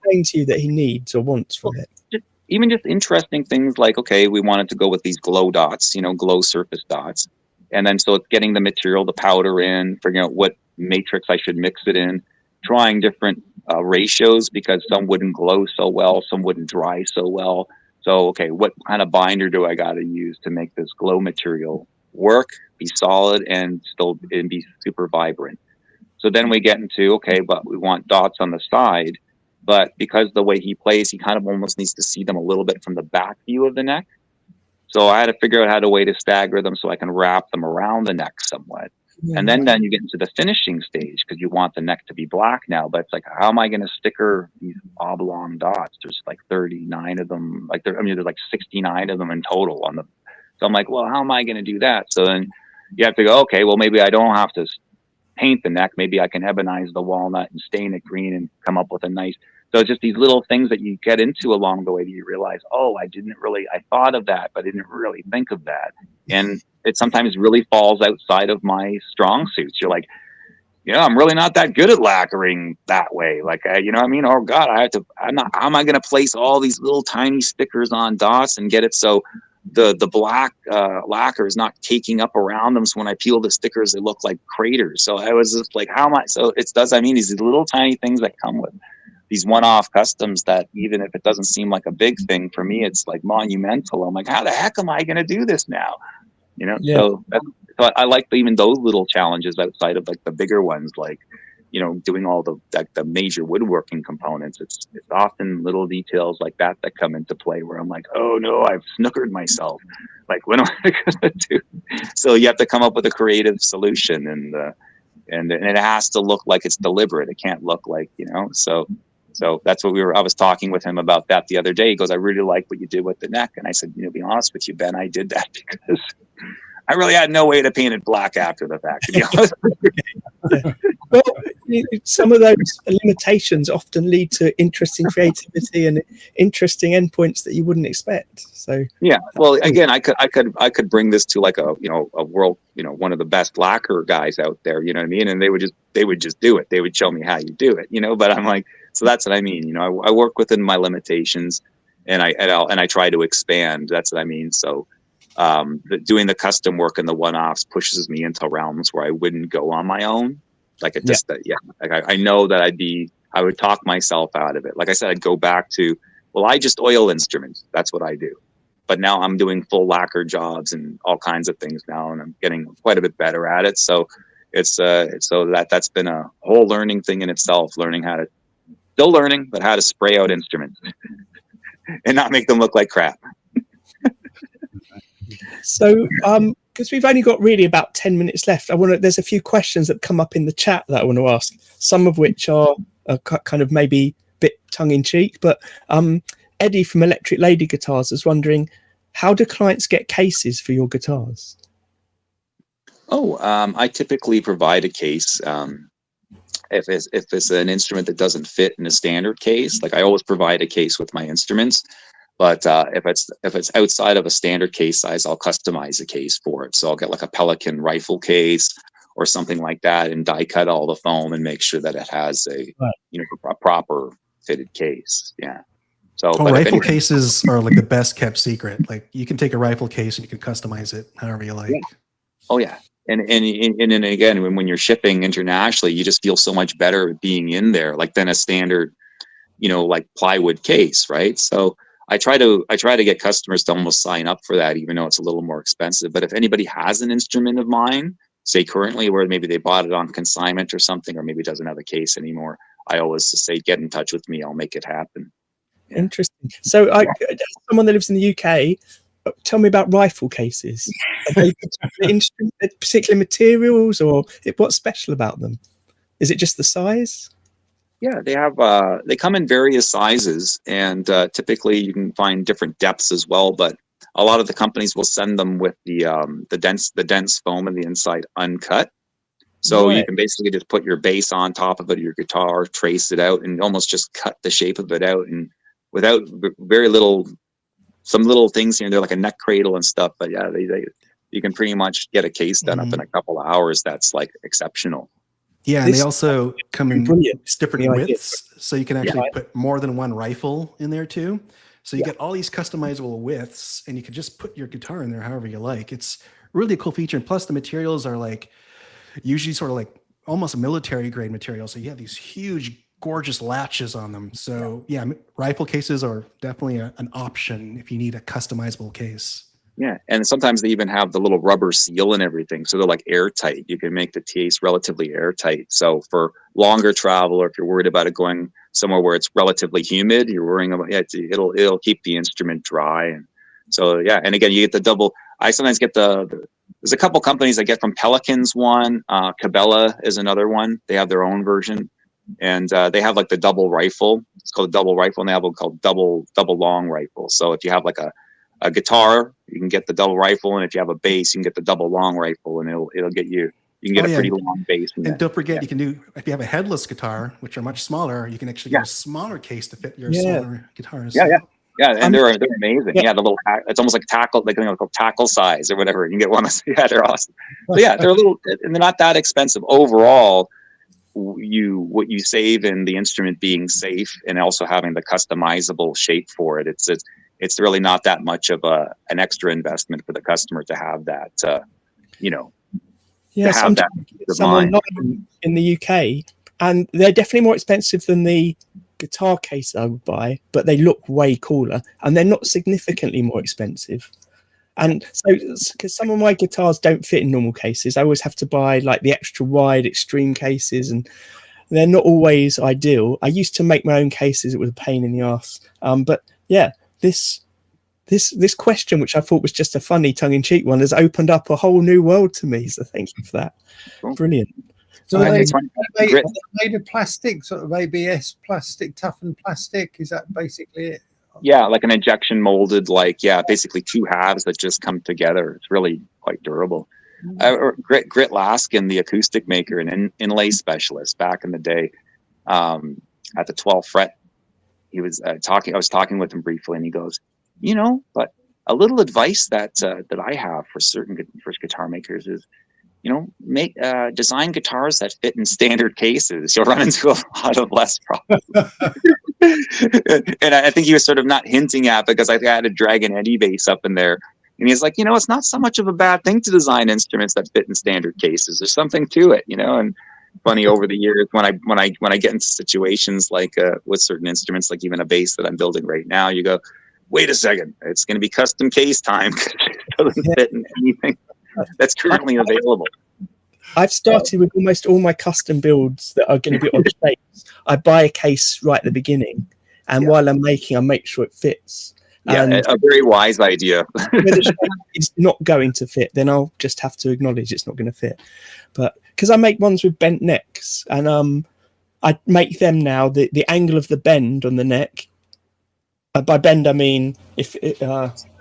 saying to you that he needs or wants from it? Even just interesting things like, okay, we wanted to go with these glow dots, you know, glow surface dots. And then so it's getting the material, the powder in, figuring out what matrix I should mix it in, trying different ratios, because some wouldn't glow so well, some wouldn't dry so well. So, okay, what kind of binder do I got to use to make this glow material work, be solid, and be super vibrant? So then we get into, okay, but we want dots on the side, but because the way he plays, he kind of almost needs to see them a little bit from the back view of the neck. So I had to figure out how to way to stagger them so I can wrap them around the neck somewhat. Yeah. And then you get into the finishing stage, because you want the neck to be black now, but it's like, how am I going to sticker these oblong dots? There's like 39 of them. There's like 69 of them in total on the. So I'm like, well, how am I going to do that? So then you have to go, okay, well, maybe I don't have to paint the neck. Maybe I can ebonize the walnut and stain it green and come up with a nice. So it's just these little things that you get into along the way that you realize, oh, I thought of that, but I didn't really think of that. And it sometimes really falls outside of my strong suits. You're like, yeah, I'm really not that good at lacquering that way. Like, you know what I mean? Oh God, how am I going to place all these little tiny stickers on dots and get it so the black lacquer is not taking up around them. So when I peel the stickers, they look like craters. So I was just like, how am I? So these little tiny things that come with these one-off customs that, even if it doesn't seem like a big thing for me, it's like monumental. I'm like, how the heck am I going to do this now? You know, yeah. So I like even those little challenges outside of like the bigger ones, like, you know, doing all the major woodworking components. It's often little details like that come into play where I'm like, oh no, I've snookered myself. Like, what am I going to do? So you have to come up with a creative solution, and it has to look like it's deliberate. It can't look like, you know, so that's what I was talking with him about that the other day. He goes, I really like what you did with the neck. And I said, you know, to be honest with you, Ben, I did that because I really had no way to paint it black after the fact, to be honest. Well, some of those limitations often lead to interesting creativity and interesting endpoints that you wouldn't expect. So yeah, well, again, I could bring this to like a world, one of the best lacquer guys out there, you know what I mean? And they would just do it. They would show me how you do it, but I'm like, so that's what I mean. I work within my limitations, and I try to expand. That's what I mean. So doing the custom work and the one-offs pushes me into realms where I wouldn't go on my own. Like it just, like I know that I would talk myself out of it. Like I said, I'd go back to, well, I just oil instruments. That's what I do. But now I'm doing full lacquer jobs and all kinds of things now, and I'm getting quite a bit better at it. So it's so that's been a whole learning thing in itself, still learning, but how to spray out instruments and not make them look like crap. So, because we've only got really about 10 minutes left, there's a few questions that come up in the chat that I want to ask, some of which are kind of maybe a bit tongue-in-cheek, but Eddie from Electric Lady Guitars is wondering, how do clients get cases for your guitars? I typically provide a case. If it's an instrument that doesn't fit in a standard case, like I always provide a case with my instruments. But if it's outside of a standard case size, I'll customize a case for it. So I'll get like a Pelican rifle case, or something like that, and die cut all the foam and make sure that it has a a proper fitted case. Yeah. So Rifle cases are like the best kept secret. Like you can take a rifle case and you can customize it however you like. Yeah. Oh yeah. And again, when you're shipping internationally, you just feel so much better being in there, like than a standard, like plywood case, right? So I try to get customers to almost sign up for that, even though it's a little more expensive. But if anybody has an instrument of mine, say currently, where maybe they bought it on consignment or something, or maybe doesn't have a case anymore, I always just say, get in touch with me. I'll make it happen. Yeah. Interesting. So, someone that lives in the UK, tell me about rifle cases. Are they particular materials, or what's special about them? Is it just the size? Yeah, they have. They come in various sizes, and typically you can find different depths as well. But a lot of the companies will send them with the dense foam in the inside uncut. So you can basically just put your base on top of it, your guitar, trace it out, and almost just cut the shape of it out, and without some little things here and there, like a neck cradle and stuff. But yeah, you can pretty much get a case done up in a couple of hours. That's like exceptional. Yeah, and they also come in different widths, so you can actually put more than one rifle in there too. So you get all these customizable widths, and you can just put your guitar in there however you like. It's really a cool feature, and plus the materials are like usually sort of like almost a military grade material. So you have these huge, gorgeous latches on them. So yeah, rifle cases are definitely an option if you need a customizable case. Yeah, and sometimes they even have the little rubber seal and everything, so they're like airtight. You can make the case relatively airtight. So for longer travel, or if you're worried about it going somewhere where it's relatively humid, you're worrying about it'll keep the instrument dry. And so yeah, and again, you get the double. I sometimes get there's a couple companies I get from Pelican's one. Cabela is another one. They have their own version, and they have like the double rifle. It's called a double rifle, and they have one called double long rifle. So if you have like a guitar, you can get the double rifle, and if you have a bass, you can get the double long rifle, and it'll get you. You can get a pretty long bass. And don't forget, you can do, if you have a headless guitar, which are much smaller, you can actually get a smaller case to fit your smaller guitars. Yeah, and they're amazing. Yeah, the little it's almost like tackle, like tackle size or whatever. You can get one. Yeah, they're awesome. So yeah, they're a little, and they're not that expensive overall. What you save in the instrument being safe and also having the customizable shape for it. It's really not that much of an extra investment for the customer to have that. Yeah, to have that someone in the UK, and they're definitely more expensive than the guitar case I would buy, but they look way cooler, and they're not significantly more expensive. And so, because some of my guitars don't fit in normal cases, I always have to buy like the extra wide extreme cases, and they're not always ideal. I used to make my own cases; it was a pain in the ass. But yeah, this question, which I thought was just a funny tongue-in-cheek one, has opened up a whole new world to me. So thank you for that. Brilliant. So are they made of plastic, sort of ABS plastic, toughened plastic? Is that basically it? Yeah, like an injection molded, basically two halves that just come together. It's really quite durable. Grit Laskin, the acoustic maker and inlay specialist back in the day, at the 12th fret, he was talking. I was talking with him briefly, and he goes, but a little advice that I have for certain guitar makers is, make design guitars that fit in standard cases. You'll run into a lot of less problems. And I think he was sort of not hinting at, because I had a Dragon Eddy bass up in there, and he's like, it's not so much of a bad thing to design instruments that fit in standard cases. There's something to it, And funny, over the years, when I get into situations like with certain instruments, like even a bass that I'm building right now, you go, wait a second, it's going to be custom case time. It doesn't fit in anything that's currently available. I've started with almost all my custom builds that are going to be odd shapes. I buy a case right at the beginning, and while I'm making, I make sure it fits. Yeah, a very wise idea. If the shape is not going to fit, then I'll just have to acknowledge it's not going to fit. But because I make ones with bent necks, and I make them now, the angle of the bend on the neck. By bend, I mean if you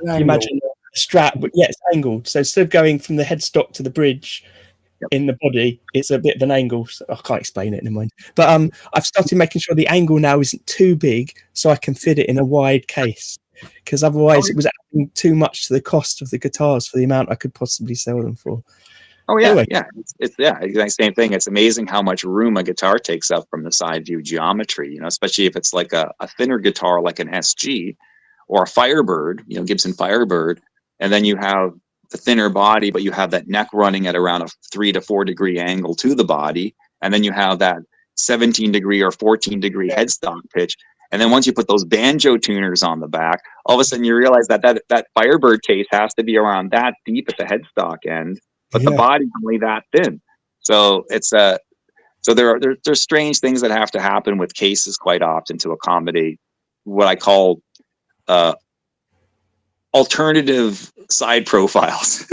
imagine a strap, but it's angled. So instead of going from the headstock to the bridge in the body, it's a bit of an angle. So I can't explain it, never mind. But I've started making sure the angle now isn't too big, so I can fit it in a wide case. Because otherwise, it was adding too much to the cost of the guitars for the amount I could possibly sell them for. Oh yeah, Anyway, yeah. It's yeah, exact same thing. It's amazing how much room a guitar takes up from the side view geometry. You know, especially if it's like a thinner guitar like an SG or a Firebird. You know, Gibson Firebird, and then you have the thinner body, but you have that neck running at around a 3 to 4 degree angle to the body, and then you have that 17 degree or 14 degree headstock pitch. And then once you put those banjo tuners on the back, all of a sudden you realize that Firebird case has to be around that deep at the headstock end, but the body's only that thin. So it's so there's strange things that have to happen with cases quite often to accommodate what I call alternative side profiles,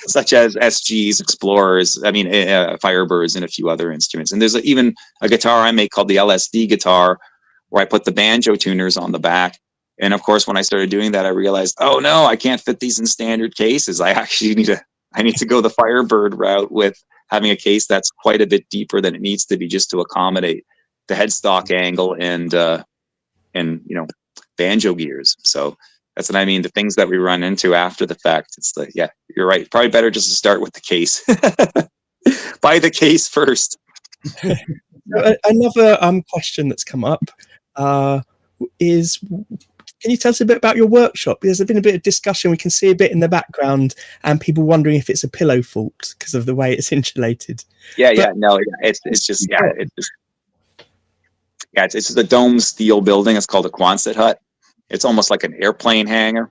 such as SGs, Explorers, Firebirds, and a few other instruments. And there's even a guitar I make called the LSD guitar, where I put the banjo tuners on the back. And of course, when I started doing that, I realized, oh no, I can't fit these in standard cases. I actually need to go the Firebird route with having a case that's quite a bit deeper than it needs to be, just to accommodate the headstock angle and banjo gears. So that's what I mean. The things that we run into after the fact, it's you're right. Probably better just to start with the case. Buy the case first. Another question that's come up is, can you tell us a bit about your workshop? There's been a bit of discussion. We can see a bit in the background, and people wondering if it's a pillow fault because of the way it's insulated. It's just a dome steel building. It's called a Quonset hut. It's almost like an airplane hangar,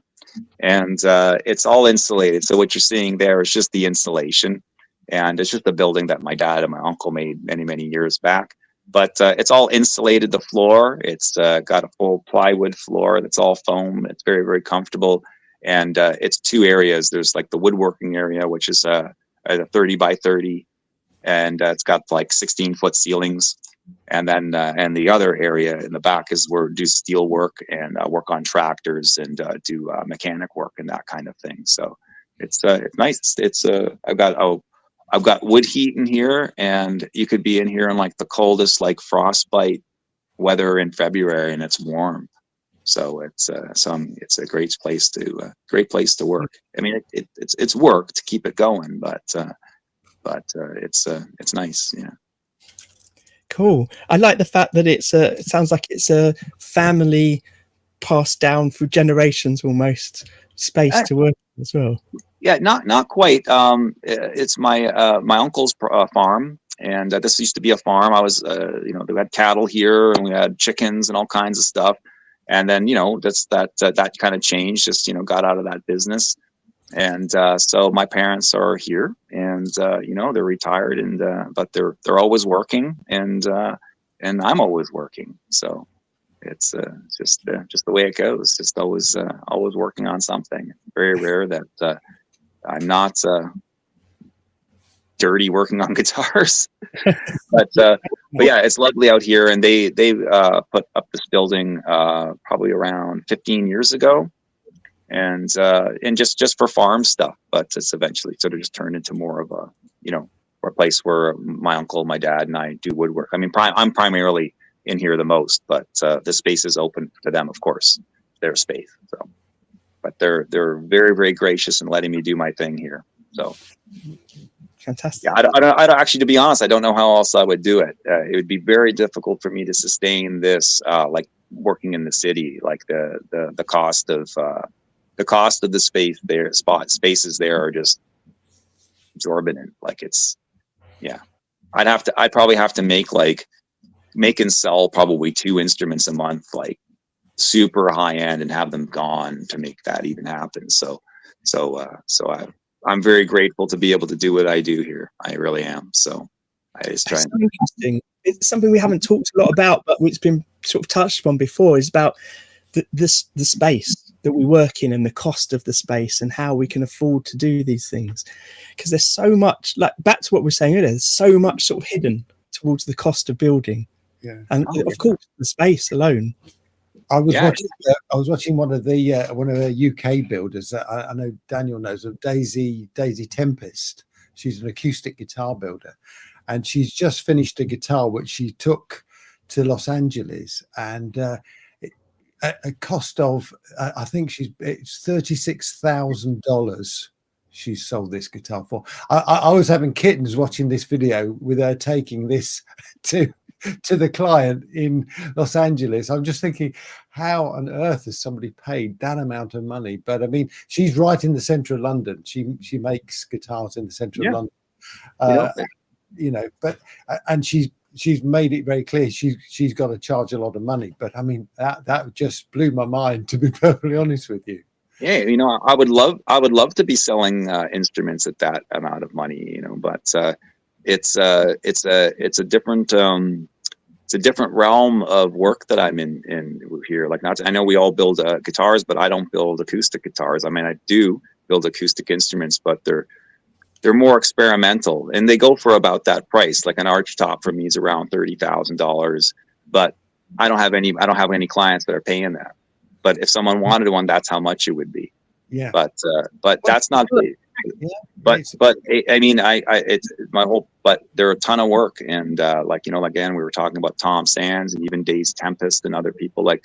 and it's all insulated. So what you're seeing there is just the insulation, and it's just a building that my dad and my uncle made many, many years back. But it's all insulated, the floor. It's got a full plywood floor that's all foam. It's very, very comfortable. And it's two areas. There's like the woodworking area, which is a 30 by 30, and it's got like 16-foot ceilings. And then and the other area in the back is where we do steel work and work on tractors and do mechanic work and that kind of thing. So it's nice. I've got wood heat in here, and you could be in here in like the coldest, like frostbite weather in February, and it's warm. So it's a great place to work. I mean, it's work to keep it going, but it's nice. Yeah. Cool. I like the fact that it sounds like it's a family passed down through generations almost space to work as well. Yeah, not quite. It's my uncle's farm, and this used to be a farm. I was, they had cattle here, and we had chickens and all kinds of stuff. And then, that kind of changed. Just got out of that business, and so my parents are here, and they're retired, and but they're always working, and I'm always working. So it's just the way it goes. Just always working on something. Very rare that I'm not dirty working on guitars, but yeah, it's lovely out here. And they put up this building probably around 15 years ago, and just for farm stuff. But it's eventually sort of just turned into more of a place where my uncle, my dad, and I do woodwork. I mean, I'm primarily in here the most, but the space is open to them, of course, their space. So. But they're very, very gracious in letting me do my thing here. So fantastic. Yeah, I don't actually, to be honest, I don't know how else I would do it. It would be very difficult for me to sustain this, like working in the city. Like the cost of the space there, spaces there are just exorbitant. Like I'd probably have to make and sell probably 2 instruments a month, like super high end, and have them gone to make that even happen. So I'm very grateful to be able to do what I do here. I really am. So I just try. So interesting. It's something we haven't talked a lot about, but it's been sort of touched upon before. Is about the space that we work in and the cost of the space and how we can afford to do these things. Because there's so much, like back to what we were saying earlier, there's so much sort of hidden towards the cost of building. Yeah, and of course the space alone. I was watching one of the UK builders that I know Daniel knows of, Daisy Tempest. She's an acoustic guitar builder, and she's just finished a guitar which she took to Los Angeles, and a cost of I think it's $36,000. she's sold this guitar for. I was having kittens watching this video with her taking this to the client in Los Angeles. I'm just thinking, how on earth has somebody paid that amount of money? But I mean, she's right in the centre of London. She makes guitars in the centre of London. You know, but and she's made it very clear she's got to charge a lot of money. But I mean, that just blew my mind, to be perfectly honest with you. Yeah, you know, I would love to be selling instruments at that amount of money, you know, but it's a different realm of work that I'm in here. Like, I know we all build guitars, but I don't build acoustic guitars. I mean, I do build acoustic instruments, but they're more experimental, and they go for about that price. Like an arch top for me is around $30,000, but I don't have any clients that are paying that. But if someone wanted one, that's how much it would be. Yeah. But that's not the. But I mean, it's my whole. But they're a ton of work, and like, you know, again, we were talking about Tom Sands and even Days Tempest and other people, like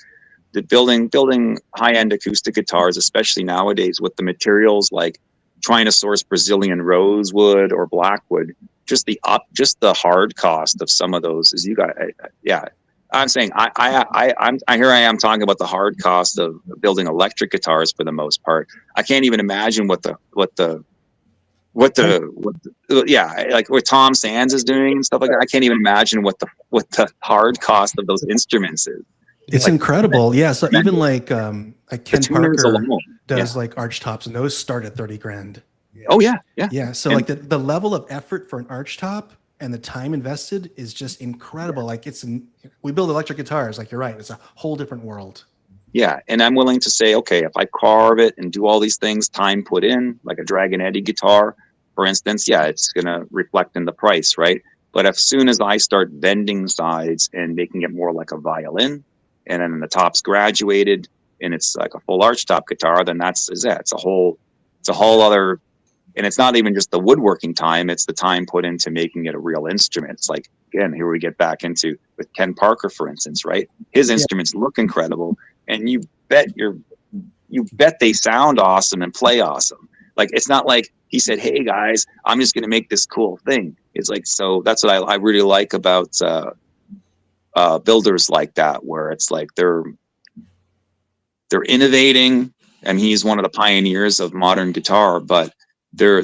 the building high-end acoustic guitars, especially nowadays with the materials like trying to source Brazilian rosewood or blackwood. Just the hard cost of some of those is I'm saying I'm here. I am talking about the hard cost of building electric guitars for the most part. I can't even imagine what Tom Sands is doing and stuff like that. I can't even imagine what the hard cost of those instruments is. It's like, incredible. Yeah. So even like Ken Parker does like arch tops, and those start at 30 grand. Oh yeah. So like the level of effort for an arch top and the time invested is just incredible. Like we build electric guitars, like you're right, it's a whole different world. Yeah, and I'm willing to say, okay, if I carve it and do all these things, time put in, like a Dragon Eddy guitar, for instance, yeah, it's gonna reflect in the price, right? But as soon as I start bending sides and making it more like a violin, and then the top's graduated and it's like a full arch top guitar, then it's a whole other. And it's not even just the woodworking time, it's the time put into making it a real instrument. It's like, again, here we get back into with Ken Parker, for instance, right? His instruments look incredible, and you bet they sound awesome and play awesome. Like, it's not like he said, hey guys, I'm just going to make this cool thing. It's like, so that's what I really like about builders like that, where it's like they're innovating, and he's one of the pioneers of modern guitar, but they're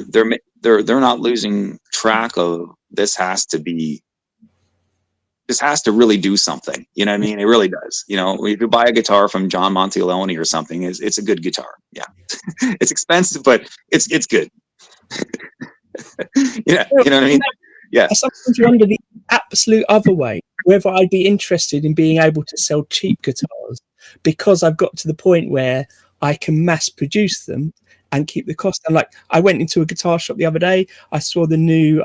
not losing track of this has to really do something. You know what I mean? It really does. You know, if you buy a guitar from John Montioloni or something, it's a good guitar. Yeah. It's expensive, but it's good. Yeah. You know what I mean? Yeah. I sometimes wonder the absolute other way, whether I'd be interested in being able to sell cheap guitars, because I've got to the point where I can mass produce them and keep the cost down. Like, I went into a guitar shop the other day. I saw the new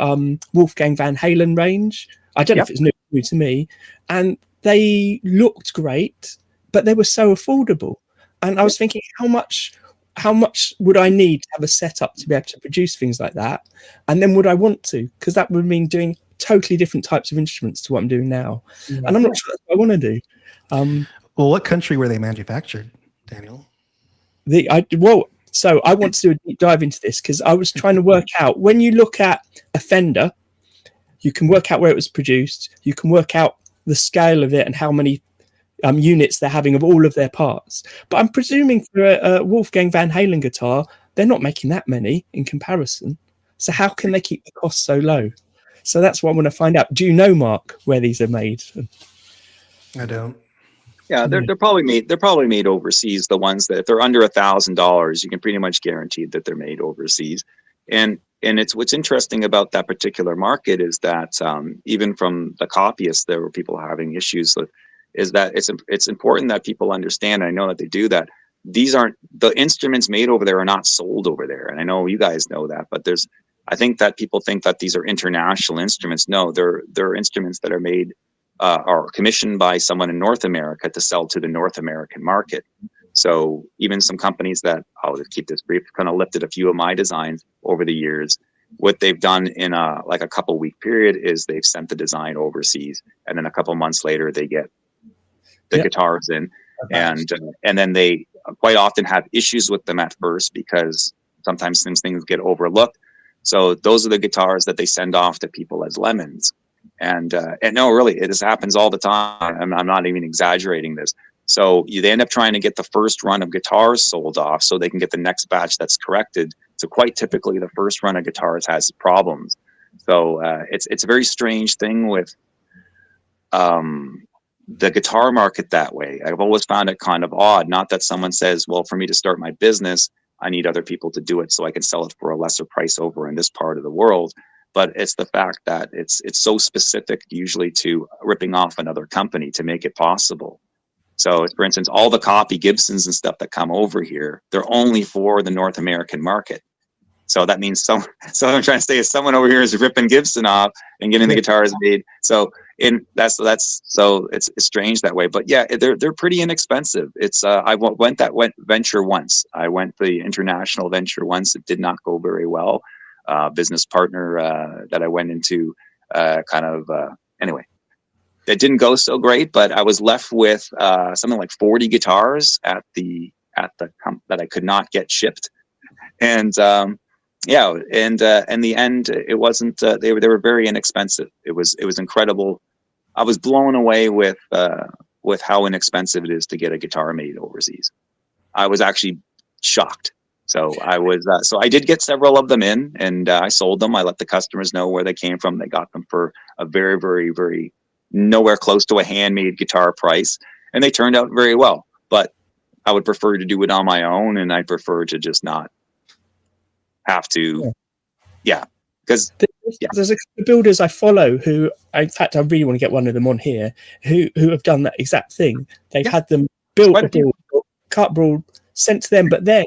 Wolfgang Van Halen range. I don't know if it's new to me, and they looked great, but they were so affordable. And I was thinking, how much would I need to have a setup to be able to produce things like that? And then would I want to? Because that would mean doing totally different types of instruments to what I'm doing now. And I'm not sure that's what I want to do. Well, what country were they manufactured, Daniel? So I want to do a deep dive into this, because I was trying to work out, when you look at a Fender, you can work out where it was produced, you can work out the scale of it and how many units they're having of all of their parts. But I'm presuming for a Wolfgang Van Halen guitar, they're not making that many in comparison. So how can they keep the cost so low? So that's what I want to find out. Do you know, Mark, where these are made? I don't. Yeah, they're probably made overseas. The ones that, if they're under $1,000, you can pretty much guarantee that they're made overseas. And it's what's interesting about that particular market is that even from the copyists, there were people having issues with. Is that it's important that people understand. I know that they do that. These aren't the instruments made over there are not sold over there, and I know you guys know that. But I think that people think that these are international instruments. No, they're instruments that are made. Are commissioned by someone in North America to sell to the North American market. So even some companies that, I'll just keep this brief, kind of lifted a few of my designs over the years. What they've done in a couple week period is they've sent the design overseas, and then a couple months later they get the guitars in, and then they quite often have issues with them at first because sometimes things get overlooked. So those are the guitars that they send off to people as lemons. And no, really, this happens all the time. I'm not even exaggerating this. So they end up trying to get the first run of guitars sold off so they can get the next batch that's corrected. So quite typically, the first run of guitars has problems. So it's a very strange thing with the guitar market that way. I've always found it kind of odd. Not that someone says, well, for me to start my business, I need other people to do it so I can sell it for a lesser price over in this part of the world. But it's the fact that it's so specific usually to ripping off another company to make it possible. So for instance, all the copy Gibsons and stuff that come over here, they're only for the North American market. So that means so what I'm trying to say is someone over here is ripping Gibson off and getting the guitars made. So that's so it's strange that way. But yeah, they're pretty inexpensive. It's I went venture once. I went the international venture once. It did not go very well. Business partner that I went into anyway, it didn't go so great. But I was left with something like 40 guitars at the that I could not get shipped, and in the end, it wasn't. They were very inexpensive. It was incredible. I was blown away with how inexpensive it is to get a guitar made overseas. I was actually shocked. So I was. So I did get several of them in, and I sold them. I let the customers know where they came from. They got them for a very, very, very nowhere close to a handmade guitar price, and they turned out very well. But I would prefer to do it on my own, and I prefer to just not have to, because there's a couple of builders I follow who, in fact, I really want to get one of them on here, who have done that exact thing. They've had them built abroad, cut abroad, sent to them, but then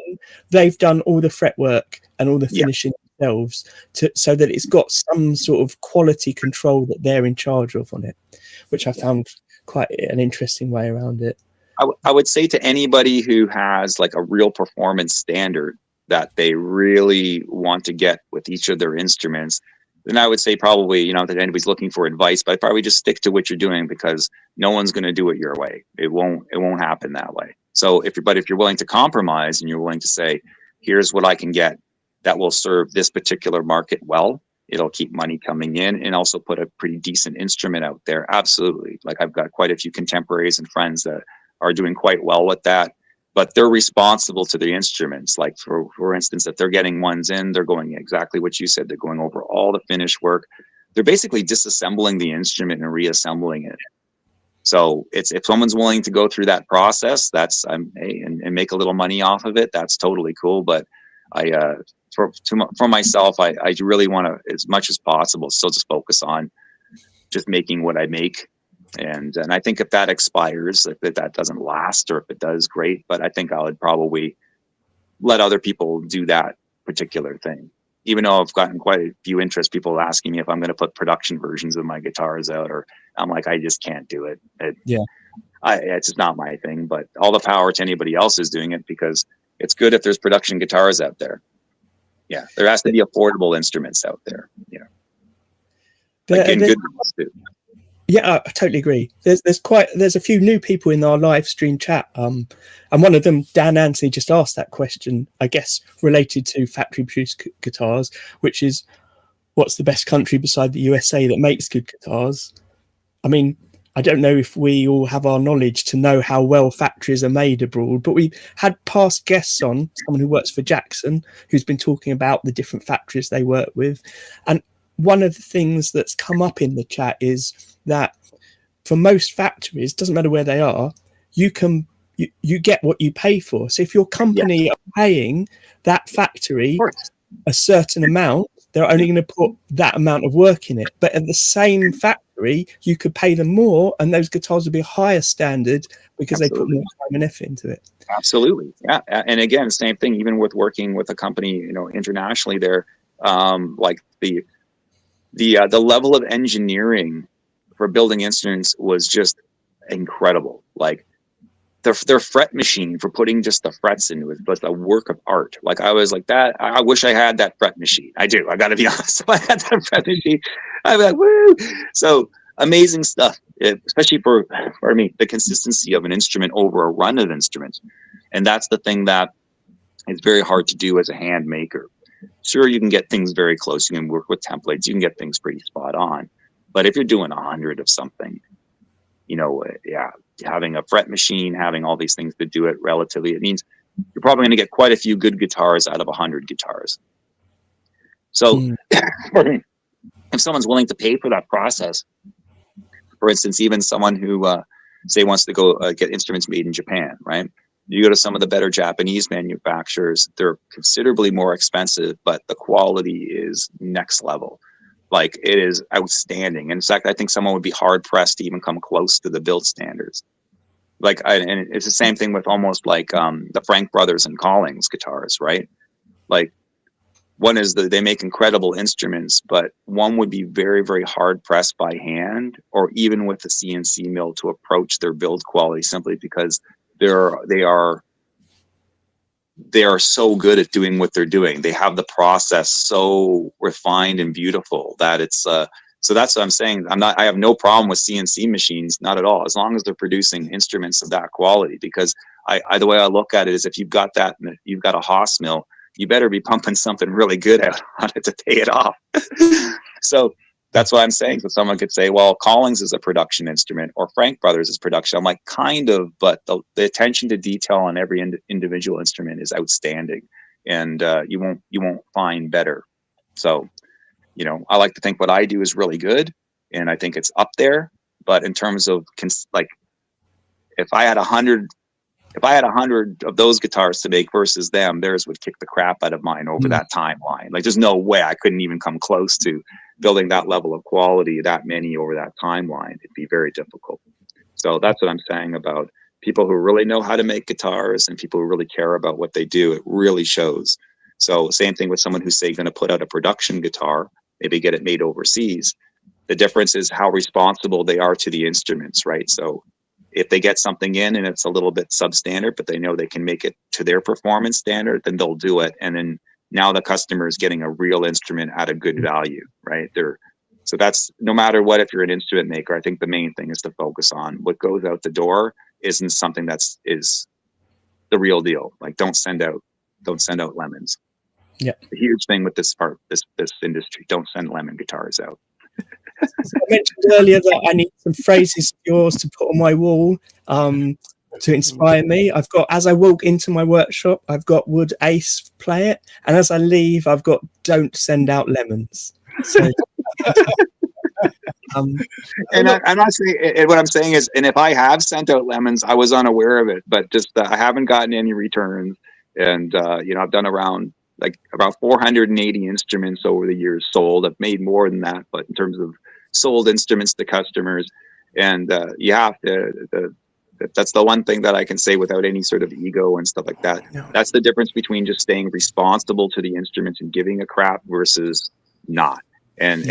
they've done all the fretwork and all the finishing themselves so that it's got some sort of quality control that they're in charge of on it, which I found quite an interesting way around it. I would say to anybody who has like a real performance standard that they really want to get with each of their instruments, then I would say probably, that anybody's looking for advice, but probably just stick to what you're doing, because no one's going to do it your way. It won't happen that way. So if you're willing to compromise and you're willing to say, here's what I can get that will serve this particular market well, it'll keep money coming in and also put a pretty decent instrument out there. Absolutely. Like I've got quite a few contemporaries and friends that are doing quite well with that. But they're responsible to the instruments. Like for instance, if they're getting ones in, they're going exactly what you said. They're going over all the finish work. They're basically disassembling the instrument and reassembling it. So if someone's willing to go through that process, that's and make a little money off of it, that's totally cool. But for myself, I really want to, as much as possible, still just focus on just making what I make. And I think if that expires, if that doesn't last, or if it does, great. But I think I would probably let other people do that particular thing. Even though I've gotten quite a few interest, people asking me if I'm going to put production versions of my guitars out, or I'm like, I just can't do it. It's just not my thing. But all the power to anybody else who's doing it, because it's good if there's production guitars out there. Yeah, there has to be affordable instruments out there. Yeah, like good ones too. Yeah, I totally agree. There's a few new people in our live stream chat, and one of them, Dan Anthony, just asked that question, I guess related to factory produced guitars, which is, what's the best country beside the USA that makes good guitars? I mean, I don't know if we all have our knowledge to know how well factories are made abroad, but we had past guests on, someone who works for Jackson, who's been talking about the different factories they work with, and one of the things that's come up in the chat is that for most factories, doesn't matter where they are, you get what you pay for. So if your company are paying that factory a certain amount, they're only going to put that amount of work in it. But at the same factory, you could pay them more, and those guitars would be a higher standard because they put more time and effort into it. Absolutely, yeah. And again, same thing. Even with working with a company, internationally, there, like the level of engineering for building instruments was just incredible. Like their fret machine for putting just the frets into it was a work of art. Like I was like that. I wish I had that fret machine. I do. I got to be honest. If I had that fret machine, I'd be like, woo! So amazing stuff, especially for the consistency of an instrument over a run of instruments. And that's the thing that It's very hard to do as a hand maker. Sure, you can get things very close. You can work with templates. You can get things pretty spot on. But if you're doing 100 of something, having a fret machine, having all these things to do it relatively, it means you're probably going to get quite a few good guitars out of 100 guitars. So if someone's willing to pay for that process, for instance, even someone who, say, wants to go get instruments made in Japan, right? You go to some of the better Japanese manufacturers, they're considerably more expensive, but the quality is next level. Like, it is outstanding. In fact, I think someone would be hard pressed to even come close to the build standards. And it's the same thing with almost like the Frank Brothers and Collings guitars, right? Like, one is they make incredible instruments, but one would be very, very hard pressed by hand or even with the CNC mill to approach their build quality, simply because they are so good at doing what they're doing. They have the process so refined and beautiful that it's so that's what I'm saying. I have no problem with CNC machines, not at all, as long as they're producing instruments of that quality. Because the way I look at it is, if you've got that, you've got a Haas mill, you better be pumping something really good out on it to pay it off. So that's what I'm saying. So someone could say, well, Collings is a production instrument or Frank Brothers is production. I'm like, kind of, but the attention to detail on every individual instrument is outstanding, and you won't find better. So, I like to think what I do is really good, and I think it's up there. But in terms of if I had 100 of those guitars to make versus them, theirs would kick the crap out of mine over that timeline. Like, there's no way I couldn't even come close to building that level of quality, that many over that timeline. It'd be very difficult. So that's what I'm saying about people who really know how to make guitars and people who really care about what they do. It really shows. So same thing with someone who's, say, going to put out a production guitar, maybe get it made overseas. The difference is how responsible they are to the instruments, right? So if they get something in and it's a little bit substandard, but they know they can make it to their performance standard, then they'll do it. And then now the customer is getting a real instrument at a good value, right? So that's, no matter what, if you're an instrument maker, I think the main thing is to focus on what goes out the door isn't something is the real deal. Like, don't send out lemons. Yeah. The huge thing with this industry, don't send lemon guitars out. So I mentioned earlier that I need some phrases of yours to put on my wall to inspire me. I've got, as I walk into my workshop, I've got "Would Ace play it?" And as I leave, I've got "Don't send out lemons." So, and I'm not saying, and what I'm saying is, and if I have sent out lemons, I was unaware of it, but just I haven't gotten any returns. And I've done about 480 instruments over the years sold. I've made more than that, but in terms of sold instruments to customers, and you have to, that's the one thing that I can say without any sort of ego and stuff like that. No. That's the difference between just staying responsible to the instruments and giving a crap versus not. And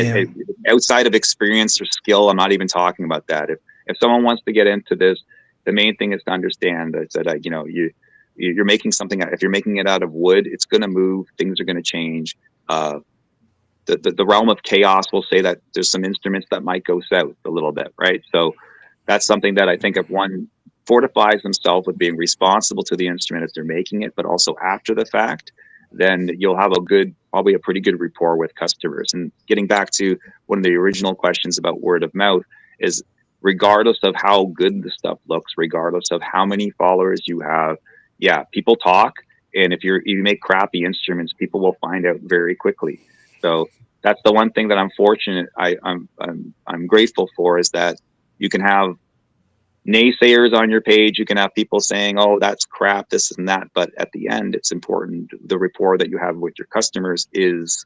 outside of experience or skill, I'm not even talking about that. If someone wants to get into this, the main thing is to understand that you're making something. If you're making it out of wood, it's going to move. Things are going to change. The realm of chaos will say that there's some instruments that might go south a little bit, right? So that's something that I think if one fortifies themselves with being responsible to the instrument as they're making it, but also after the fact, then you'll have probably a pretty good rapport with customers. And getting back to one of the original questions about word of mouth is, regardless of how good the stuff looks, regardless of how many followers you have, people talk. And if you make crappy instruments, people will find out very quickly. So that's the one thing that I'm fortunate, I'm grateful for, is that you can have naysayers on your page. You can have people saying, "Oh, that's crap, this and that." But at the end, it's important. The rapport that you have with your customers is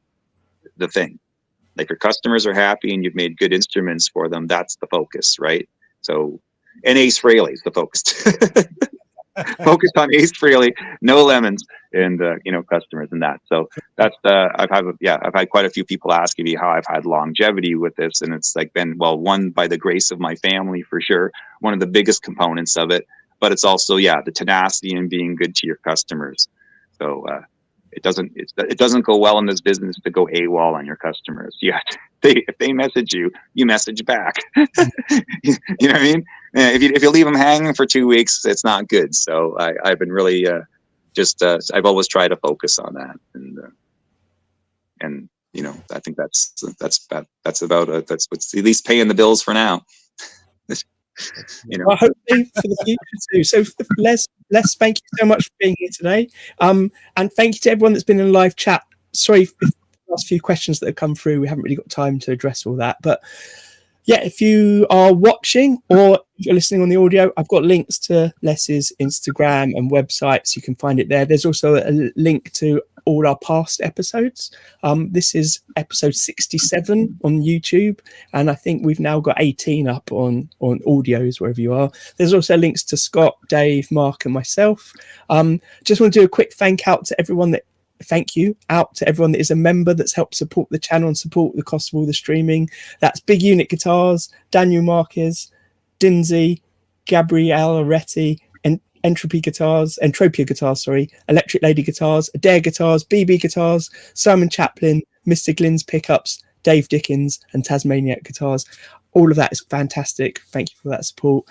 the thing. Like, your customers are happy and you've made good instruments for them. That's the focus, right? So, and Ace Frehley is the focus. Focused on Ace Frehley, no lemons, and customers and that. So that's I've had quite a few people asking me how I've had longevity with this, and it's like been, well, one, by the grace of my family for sure, one of the biggest components of it, but it's also the tenacity and being good to your customers. So it doesn't go well in this business to go AWOL on your customers. If they message you, you message back. You know what I mean? If you leave them hanging for 2 weeks, it's not good. So I've been really just I've always tried to focus on that, and you know, I think that's about that's what's at least paying the bills for now. You know, well, hopefully for the future too. So Les, thank you so much for being here today. And thank you to everyone that's been in live chat. Sorry if the last few questions that have come through, we haven't really got time to address all that. But yeah, if you are watching or if you're listening on the audio, I've got links to Les's Instagram and website, so you can find it there. There's also a link to all our past episodes. This is episode 67 on YouTube, and I think we've now got 18 up on audios wherever you are. There's also links to Scott, Dave, Mark, and myself. Just want to do a quick thank you out to everyone that is a member that's helped support the channel and support the cost of all the streaming. That's Big Unit Guitars, Daniel Marquez, Dinsey, Gabrielle Aretti, Entropia Guitars, Electric Lady Guitars, Adair Guitars, BB Guitars, Simon Chaplin, Mr. Glyn's Pickups, Dave Dickens, and Tasmaniak Guitars. All of that is fantastic. Thank you for that support.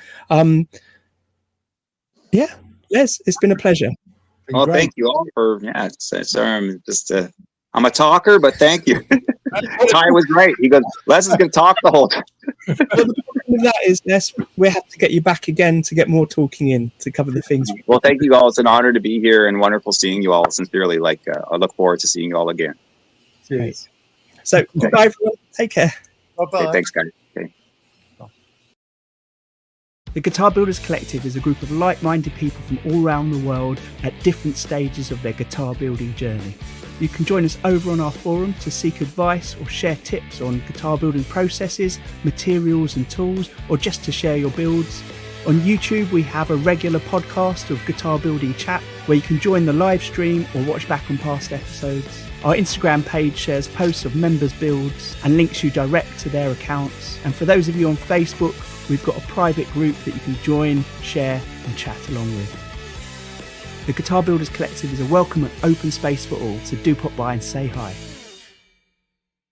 Yeah, Les, it's been a pleasure. Well, thank you all for I'm just I'm a talker, but thank you. Ty was great. He goes, Les is going to talk the whole time. Well, the problem with that is, Les, we have to get you back again to get more talking in to cover the things. Well, thank you all. It's an honor to be here and wonderful seeing you all. Sincerely, I look forward to seeing you all again. Cheers. So, goodbye, everyone. Take care. Bye-bye. Okay, thanks, guys. Okay. The Guitar Builders Collective is a group of like-minded people from all around the world at different stages of their guitar building journey. You can join us over on our forum to seek advice or share tips on guitar building processes, materials and tools, or just to share your builds. On YouTube, we have a regular podcast of guitar building chat where you can join the live stream or watch back on past episodes. Our Instagram page shares posts of members' builds and links you direct to their accounts. And for those of you on Facebook, we've got a private group that you can join, share and chat along with. The Guitar Builders Collective is a welcome and open space for all, so do pop by and say hi.